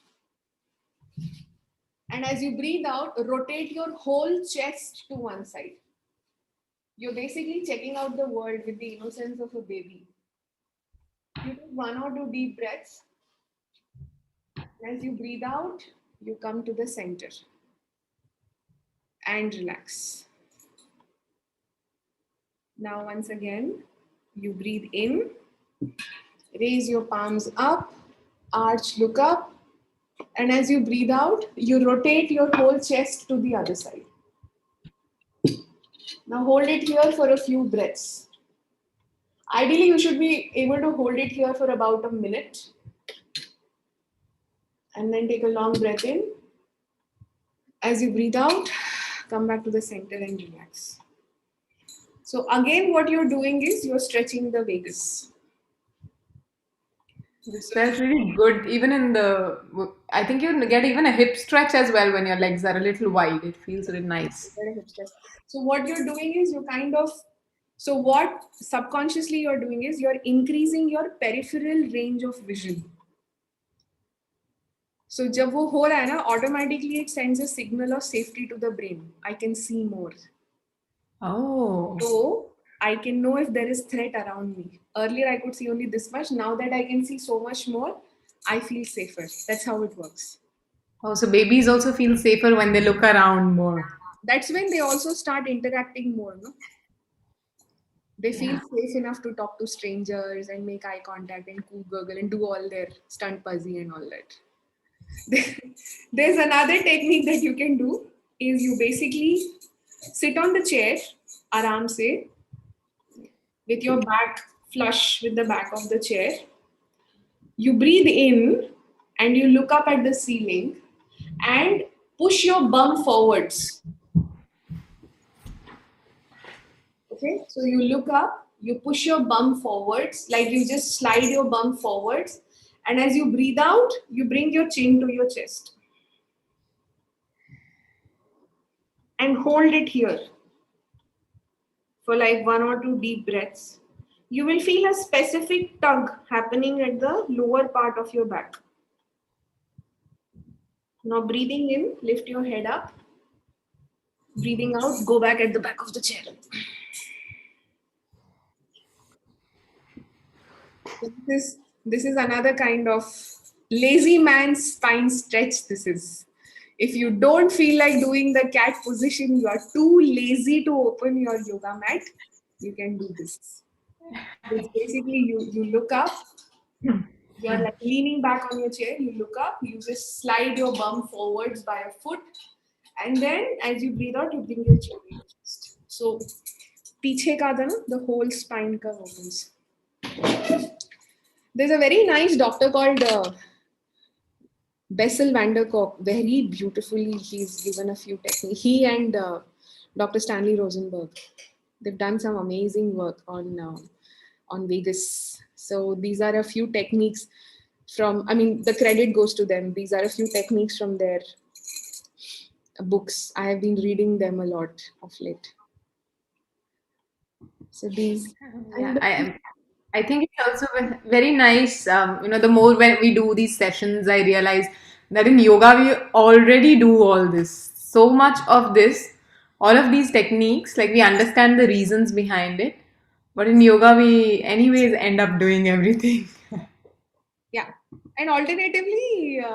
And as you breathe out, rotate your whole chest to one side. You're basically checking out the world with the innocence of a baby. You take one or two deep breaths. As you breathe out, you come to the center and relax. Now, once again, you breathe in, raise your palms up, arch, look up, and as you breathe out, you rotate your whole chest to the other side. Now, hold it here for a few breaths. Ideally, you should be able to hold it here for about a minute and then take a long breath in. As you breathe out, come back to the center and relax. So, again, what you're doing is you're stretching the vagus. This felt really good. Even in the, I think you get even a hip stretch as well when your legs are a little wide. It feels really nice. So, what you're doing is you kind of, so what subconsciously you're doing is you're increasing your peripheral range of vision. So जब वो हो रहा है ना, automatically it sends a signal of safety to the brain. I can see more. Oh. So I can know if there is threat around me. Earlier I could see only this much. Now that I can see so much more, I feel safer. That's how it works. Oh, so babies also feel safer when they look around more. That's when they also start interacting more. No? They feel Yeah. safe enough to talk to strangers and make eye contact and coo gurgle and do all their stunt puzzy and all that. There's another technique that you can do is you basically sit on the chair aram se with your back flush with the back of the chair. You breathe in and you look up at the ceiling and push your bum forwards. Okay, so you look up, you push your bum forwards, like you just slide your bum forwards, and as you breathe out, you bring your chin to your chest and hold it here for like one or two deep breaths. You will feel a specific tug happening at the lower part of your back. Now, breathing in, lift your head up. Breathing out, go back at the back of the chair. This is another kind of lazy man's spine stretch. This is. If you don't feel like doing the cat position, you are too lazy to open your yoga mat, you can do this. It's basically you look up, you're like leaning back on your chair, you look up, you just slide your bum forwards by a foot, and then as you breathe out, you bring your chin to your chest. So, पीछे का था ना, the whole spine curve opens. There's a very nice doctor called Bessel van der Kolk. Very beautifully, he's given a few techniques. He and Dr. Stanley Rosenberg, they've done some amazing work on Vegas. So these are a few techniques from. I mean, the credit goes to them. These are a few techniques from their books. I have been reading them a lot of late. So these. Yeah, I think it's also very nice. The more when we do these sessions, I realize that in yoga we already do all this. So much of this, all of these techniques, like we understand the reasons behind it. But in yoga, we anyways end up doing everything. Yeah, and alternatively,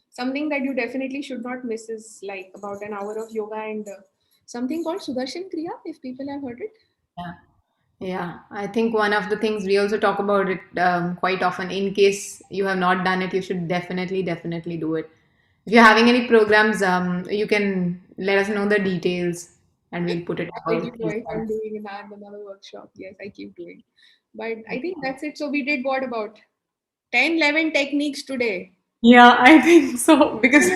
something that you definitely should not miss is like about an hour of yoga and something called Sudarshan Kriya, if people have heard it. Yeah. Yeah, I think one of the things we also talk about it quite often. In case you have not done it, you should definitely do it. If you're having any programs, you can let us know the details and we'll put it I all. let you know if I'm doing another workshop. Yes, I keep doing. But I think that's it. So we did what about 10, 11 techniques today. Yeah, I think so because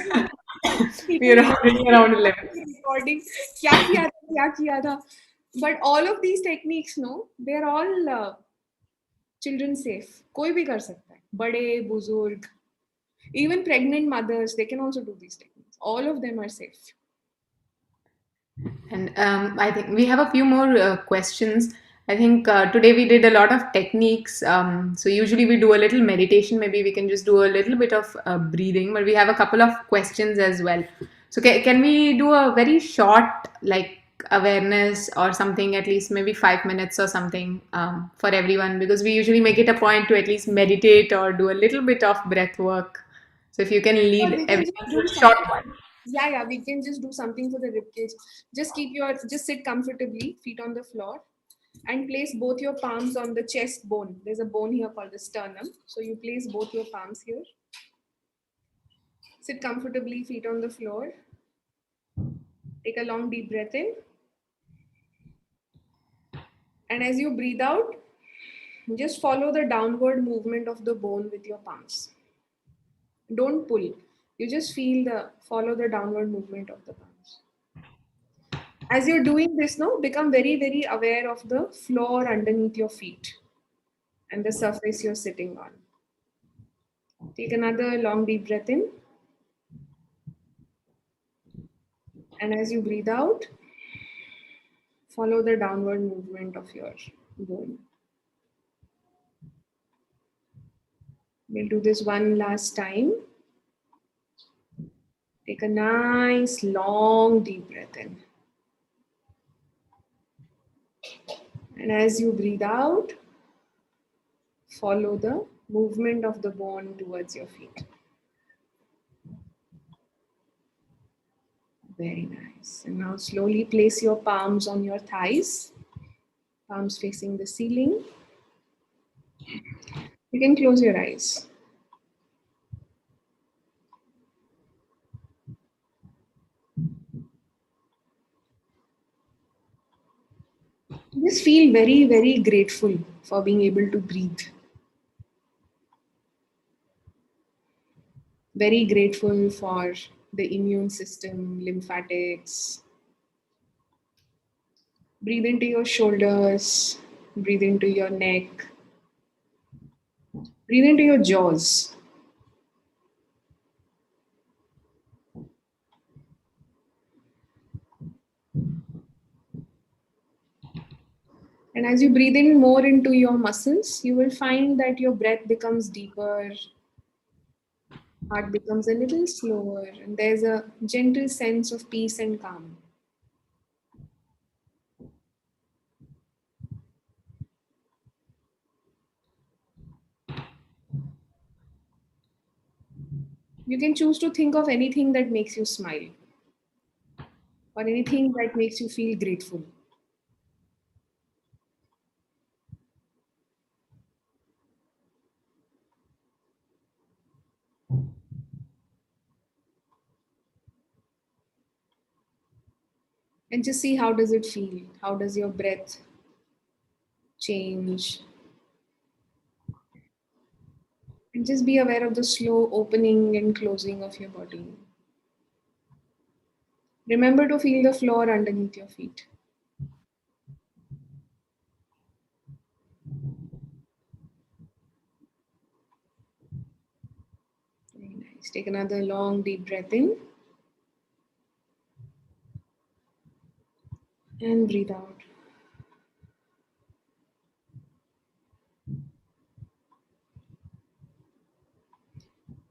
we People are already around 11. recording. क्या किया था, क्या किया था. But all of these techniques, no, they're all children safe. कोई भी कर सकता है. बड़े, बुजुर्ग, even pregnant mothers, they can also do these techniques. All of them are safe. And I think we have a few more questions. I think today we did a lot of techniques. So usually we do a little meditation. Maybe we can just do a little bit of breathing, but we have a couple of questions as well. So can we do a very short, like awareness or something, at least maybe 5 minutes or something for everyone? Because we usually make it a point to at least meditate or do a little bit of breath work. So if you can Or lead we can just everyone do through a short something. one. Yeah, we can just do something for the rib cage. Just sit comfortably, feet on the floor, and place both your palms on the chest bone. There's a bone here called the sternum. So you place both your palms here. Sit comfortably, feet on the floor. Take a long deep breath in. And as you breathe out, just follow the downward movement of the bone with your palms. Don't pull. You just follow the downward movement of the palms. As you're doing this now, become very, very aware of the floor underneath your feet and the surface you're sitting on. Take another long deep breath in. And as you breathe out, follow the downward movement of your bone. We'll do this one last time. Take a nice long deep breath in. And as you breathe out, follow the movement of the bone towards your feet. Very nice. And now slowly place your palms on your thighs, palms facing the ceiling. You can close your eyes. Just feel very, very grateful for being able to breathe. Very grateful for the immune system, lymphatics. Breathe into your shoulders, breathe into your neck, breathe into your jaws. And as you breathe in more into your muscles, you will find that your breath becomes deeper, heart becomes a little slower, and there's a gentle sense of peace and calm. You can choose to think of anything that makes you smile or anything that makes you feel grateful. And just see how does it feel? How does your breath change? And just be aware of the slow opening and closing of your body. Remember to feel the floor underneath your feet. Very nice. Take another long deep breath in and breathe out.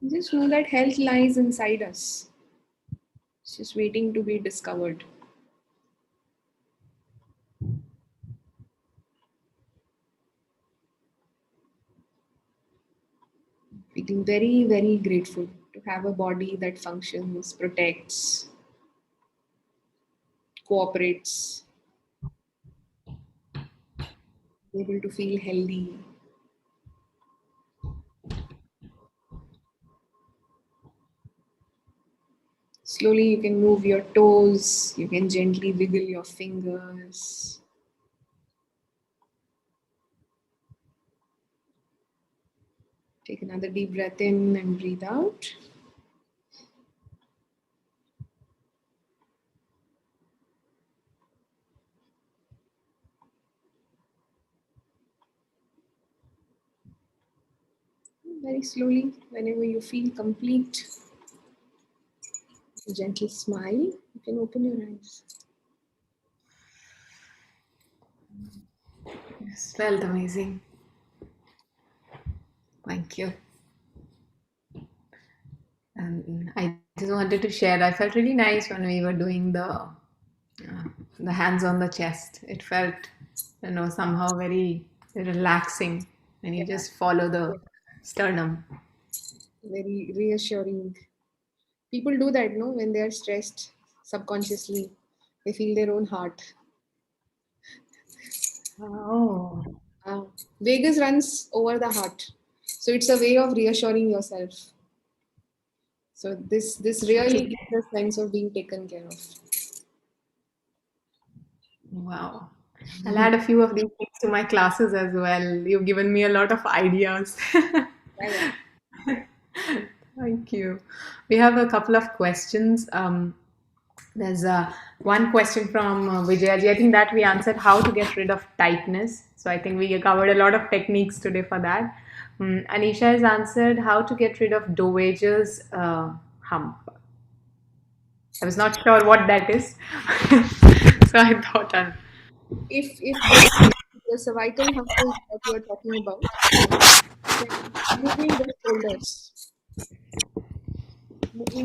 Just know that health lies inside us. It's just waiting to be discovered. Feeling very, very grateful to have a body that functions, protects, cooperates, able to feel healthy. Slowly, you can move your toes, you can gently wiggle your fingers. Take another deep breath in and breathe out. Very slowly, whenever you feel complete, a gentle smile, you can open your eyes. It felt amazing. Thank you. And I just wanted to share. I felt really nice when we were doing the hands on the chest. It felt, somehow very relaxing, and you Yeah, just follow yeah, the sternum. very reassuring. People do that, no, when they are stressed subconsciously. They feel their own heart. Oh, Uh, Vegas runs over the heart. So it's a way of reassuring yourself. So this really okay. gives a sense of being taken care of. Wow. I'll add a few of these things to my classes as well. You've given me a lot of ideas. Yeah, yeah. Thank you. We have a couple of questions. There's one question from Vijayaji. I think that we answered how to get rid of tightness. So I think we covered a lot of techniques today for that. Anisha has answered how to get rid of Dowager's hump. I was not sure what that is. So I thought I'll. If the cervical hump is what you're talking about, then moving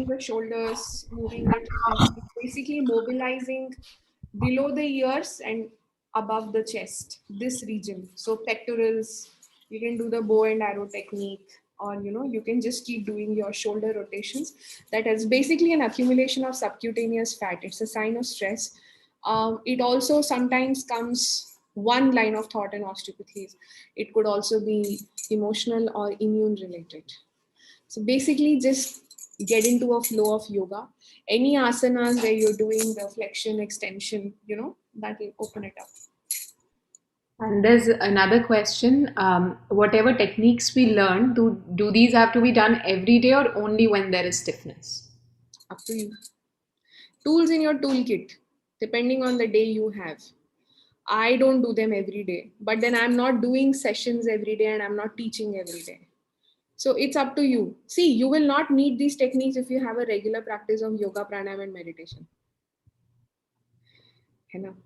the shoulders, moving it, basically mobilizing below the ears and above the chest, this region. So pectorals, you can do the bow and arrow technique, or you can just keep doing your shoulder rotations. That is basically an accumulation of subcutaneous fat. It's a sign of stress. It also sometimes comes one line of thought in osteopathies. It could also be emotional or immune related. So basically, just get into a flow of yoga. Any asanas where you're doing the flexion, extension, that will open it up. And there's another question. Whatever techniques we learn, do these have to be done every day or only when there is stiffness? Up to you. Tools in your toolkit, depending on the day you have. I don't do them every day, but then I'm not doing sessions every day and I'm not teaching every day. So it's up to you. See, you will not need these techniques if you have a regular practice of yoga, pranayama, and meditation.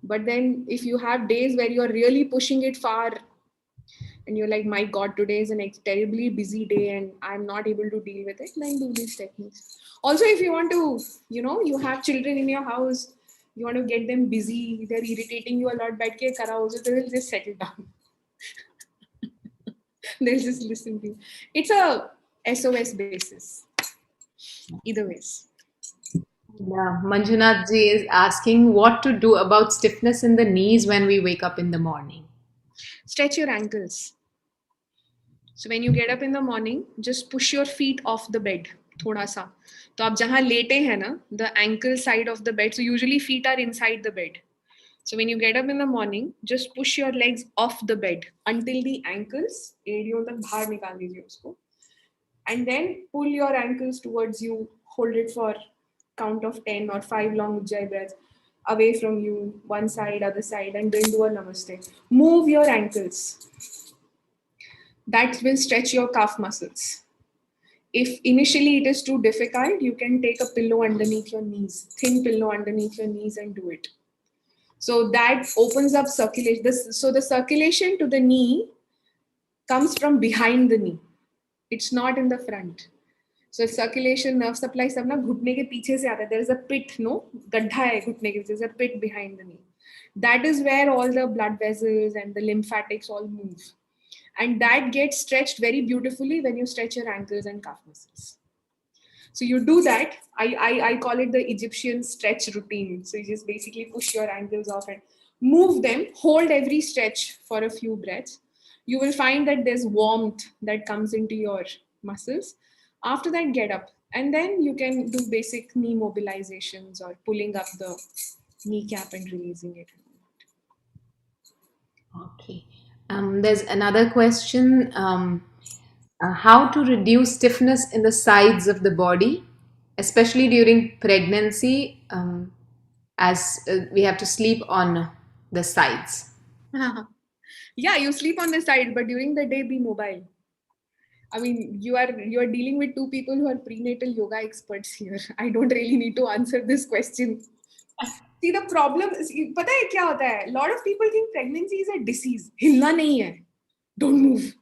But then if you have days where you're really pushing it far and you're like, my God, today is a terribly busy day and I'm not able to deal with it, then do these techniques. Also, if you want to, you have children in your house, you want to get them busy, they're irritating you a lot, back ke kara also, they will just settle down. They'll just listen to you. It's a SOS basis, either ways. Yeah, Manjunath ji is asking what to do about stiffness in the knees when we wake up in the morning. Stretch your ankles. So when you get up in the morning, just push your feet off the bed. थोड़ा सा तो आप जहाँ लेटे हैं ना, the ankle side of the bed, so usually feet are inside the bed. So when you get up in the morning, just push your legs off the bed until the ankles, एड़ियों तक बाहर निकाल दीजिए उसको, and then pull your ankles towards you, hold it for count of 10 or 5 long ujjayi breaths away from you, one side, other side, and then do a namaste. Move your ankles. That will stretch your calf muscles. If initially it is too difficult, you can take a pillow underneath your knees, thin pillow underneath your knees, and do it. So that opens up circulation. So the circulation to the knee comes from behind the knee. It's not in the front. So circulation, nerve supply सब ना घुटने के पीछे से आता है. There is a pit, no? गड्ढा है घुटने के पीछे. There's a pit behind the knee. That is where all the blood vessels and the lymphatics all move. And that gets stretched very beautifully when you stretch your ankles and calf muscles. So you do that. I call it the Egyptian stretch routine. So you just basically push your ankles off and move them, hold every stretch for a few breaths. You will find that there's warmth that comes into your muscles. After that, get up. And then you can do basic knee mobilizations or pulling up the kneecap and releasing it. Okay. There's another question. How to reduce stiffness in the sides of the body, especially during pregnancy, as we have to sleep on the sides. Yeah, you sleep on the side, but during the day, be mobile. I mean, you are dealing with two people who are prenatal yoga experts here. I don't really need to answer this question. See, the problem is, पता है क्या होता है? Lot of people think pregnancy is a disease. हिलना नहीं है. Don't move.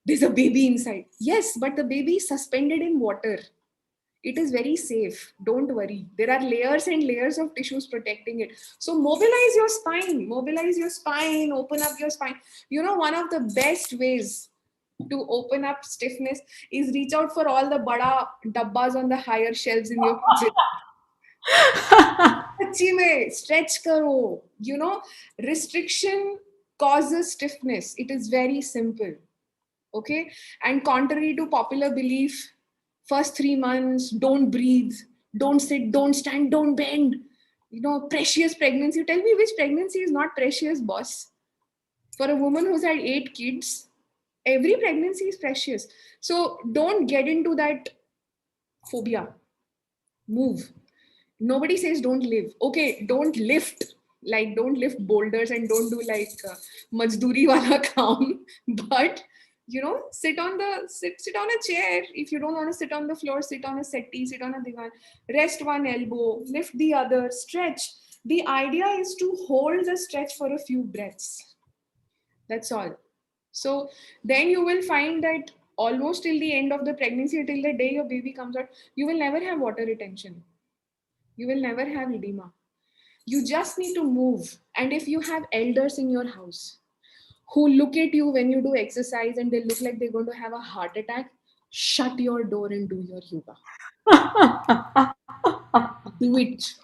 There's a baby inside. Yes, but the baby is suspended in water. It is very safe. Don't worry. There are layers and layers of tissues protecting it. So mobilize your spine. Mobilize your spine. Open up your spine. You know, one of the best ways to open up stiffness is reach out for all the bada dabbas on the higher shelves in your kitchen. सच्ची में stretch करो. You know, restriction causes stiffness. It is very simple. Okay, and contrary to popular belief, first 3 months don't breathe, don't sit, don't stand, don't bend. You know, precious pregnancy. Tell me which pregnancy is not precious, boss? For a woman who's had 8 kids, every pregnancy is precious. So don't get into that phobia. Move. Nobody says don't live. Okay, don't lift. Like, don't lift boulders and don't do like majduri wala kaam. But you know, sit on a chair. If you don't want to sit on the floor, sit on a settee, sit on a divan. Rest one elbow, lift the other, stretch. The idea is to hold the stretch for a few breaths. That's all. So then you will find that almost till the end of the pregnancy, till the day your baby comes out, you will never have water retention. You will never have edema. You just need to move. And if you have elders in your house who look at you when you do exercise and they look like they're going to have a heart attack, shut your door and do your yoga. Do it.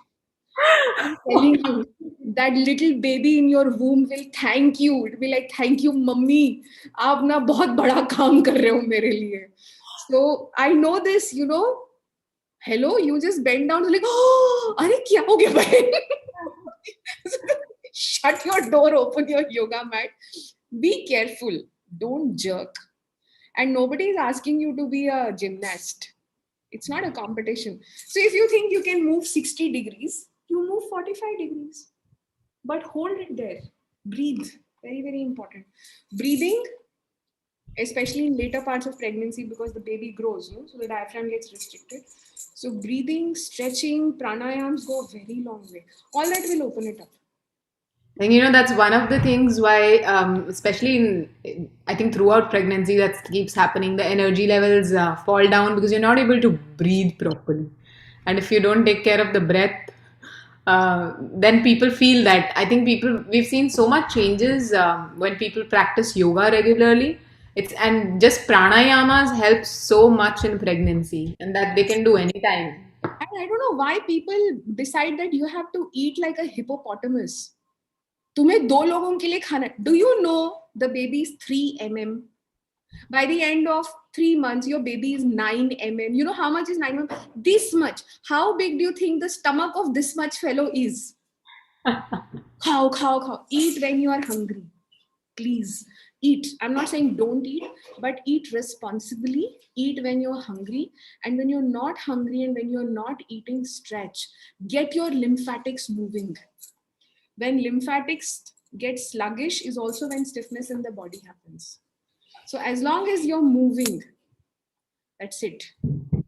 I'm telling you, that little baby in your womb will thank you. It will be like, thank you, mummy. आप ना बहुत बड़ा काम कर रहे हो मेरे लिए. So I know this, you know. Hello, you just bend down, like, oh, अरे क्या हो गया भाई? Shut your door, open your yoga mat. Be careful. Don't jerk. And nobody is asking you to be a gymnast. It's not a competition. So if you think you can move 60 degrees, you move 45 degrees. But hold it there. Breathe. Very, very important. Breathing, especially in later parts of pregnancy, because the baby grows, no? So the diaphragm gets restricted. So breathing, stretching, pranayams go a very long way. All that will open it up. And that's one of the things why, especially I think throughout pregnancy, that keeps happening. The energy levels fall down because you're not able to breathe properly. And if you don't take care of the breath, then people feel that. I think we've seen so much changes when people practice yoga regularly. And just pranayamas help so much in pregnancy, and that they can do anytime. And I don't know why people decide that you have to eat like a hippopotamus. तुम्हें 2 लोगों के लिए खाना. Do you know the baby is 3 mm? By the end of 3 months, your baby is 9 mm. You know how much is 9 mm? This much. How big do you think the stomach of this much fellow is? Khao. Eat when you are hungry. Please eat. I'm not saying don't eat, but eat responsibly. Eat when you're hungry. And when you're not hungry and when you're not eating, stretch. Get your lymphatics moving. When lymphatics get sluggish is also when stiffness in the body happens. So as long as you're moving, that's it.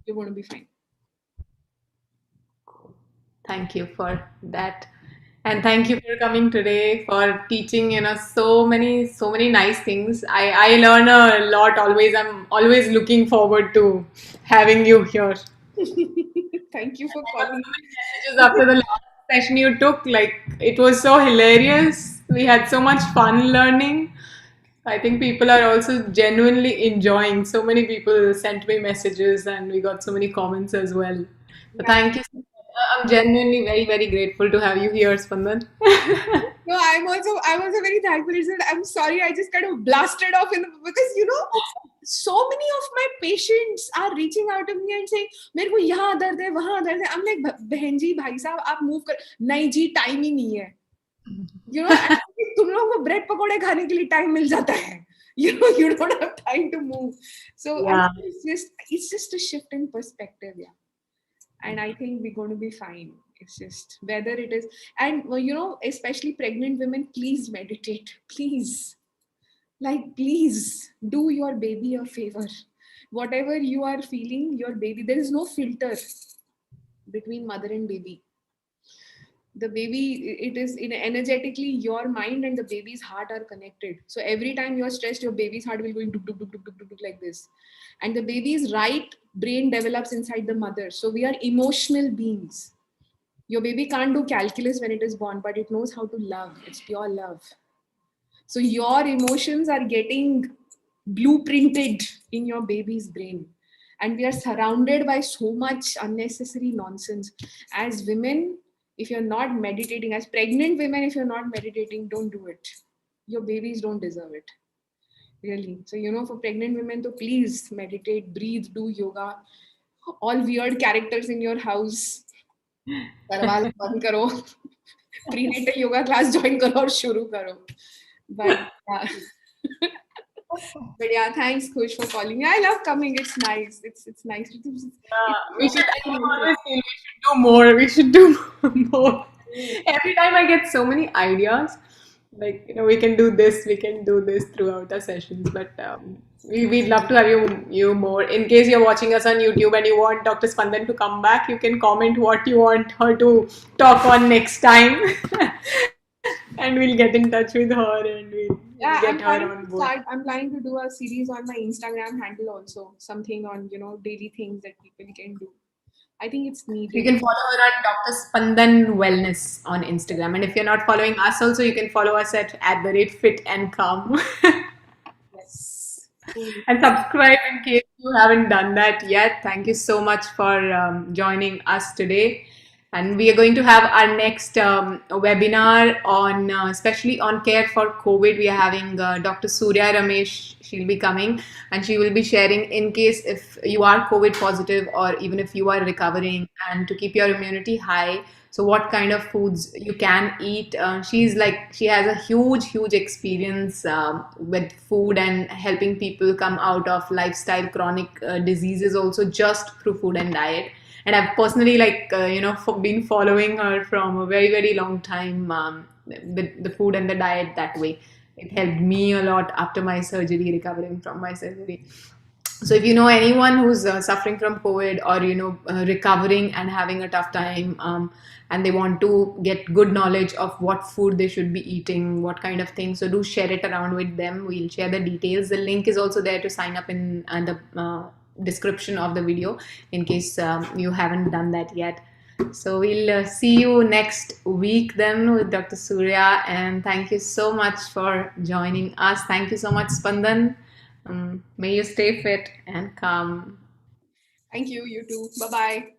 You're going to be fine. Thank you for that. And thank you for coming today, for teaching so many nice things. I learn a lot always. I'm always looking forward to having you here. Thank you for calling. Messages after the last session you took, like, it was so hilarious. We had so much fun learning. I think people are also genuinely enjoying. So many people sent me messages and we got so many comments as well. So Yeah. thank you so much. I'm genuinely very, very grateful to have you here, Spandan. No, I'm also very thankful. I'm sorry, I just kind of blasted off because so many of my patients are reaching out to me and saying, मेरे को यहाँ दर्द है, वहाँ दर्द है. I'm like, बहन जी, भाई साहब, आप move कर. नहीं जी, time ही नहीं है. तुम लोगों को ब्रेड पकोड़े खाने के लिए time मिल जाता है. You don't have time to move. So Yeah. it's just a shift in perspective, yeah. And I think we're going to be fine. It's just whether it is, and especially pregnant women, please meditate. Please, please do your baby a favor. Whatever you are feeling, your baby, there is no filter between mother and baby. The baby, it is in energetically, your mind and the baby's heart are connected. So every time you're stressed, your baby's heart will go duk, duk, duk, duk, duk, duk, duk, like this. And the baby's right brain develops inside the mother. So we are emotional beings. Your baby can't do calculus when it is born, but it knows how to love. It's pure love. So your emotions are getting blueprinted in your baby's brain. And we are surrounded by so much unnecessary nonsense. As women, if you're not meditating, as pregnant women, if you're not meditating, don't do it. Your babies don't deserve it. Really. So, for pregnant women, to please meditate, breathe, do yoga. All weird characters in your house, दरवाजा बंद करो, prenatal yoga class join करो और शुरू करो. But yeah. But yeah, thanks, Kush, for calling me. I love coming. It's nice. It's nice. It's We should. topics I and interest. always feel we should do more. We should do more. Every time I get so many ideas, like we can do this, we can do this throughout the sessions. But we'd love to have you more. In case you're watching us on YouTube and you want Dr. Spandan to come back, you can comment what you want her to talk on next time, and we'll get in touch with her and we'll Yeah, get her on board. I'm planning to do a series on my Instagram handle also. Something on, daily things that people can do. I think it's You needed. can follow her on Dr. Spandan Wellness on Instagram. And if you're not following us also, you can follow us at the rate FitNCalm. Yes. Cool. And subscribe in case you haven't done that yet. Thank you so much for joining us today. And we are going to have our next webinar on, especially on care for COVID. We are having Dr. Surya Ramesh. She'll be coming and she will be sharing in case if you are COVID positive or even if you are recovering and to keep your immunity high. So what kind of foods you can eat? She has a huge experience with food and helping people come out of lifestyle chronic diseases also just through food and diet. And I've personally been following her from a very long time with the food and the diet that way. It helped me a lot after my surgery, recovering from my surgery. So if you know anyone who's suffering from COVID or recovering and having a tough time, and they want to get good knowledge of what food they should be eating, what kind of things, so do share it around with them. We'll share the details. The link is also there to sign up in the description of the video in case you haven't done that yet. So we'll see you next week then with Dr. Surya, and thank you so much for joining us. Thank you so much, Spandan. May you stay fit and calm. Thank you, you too. Bye bye.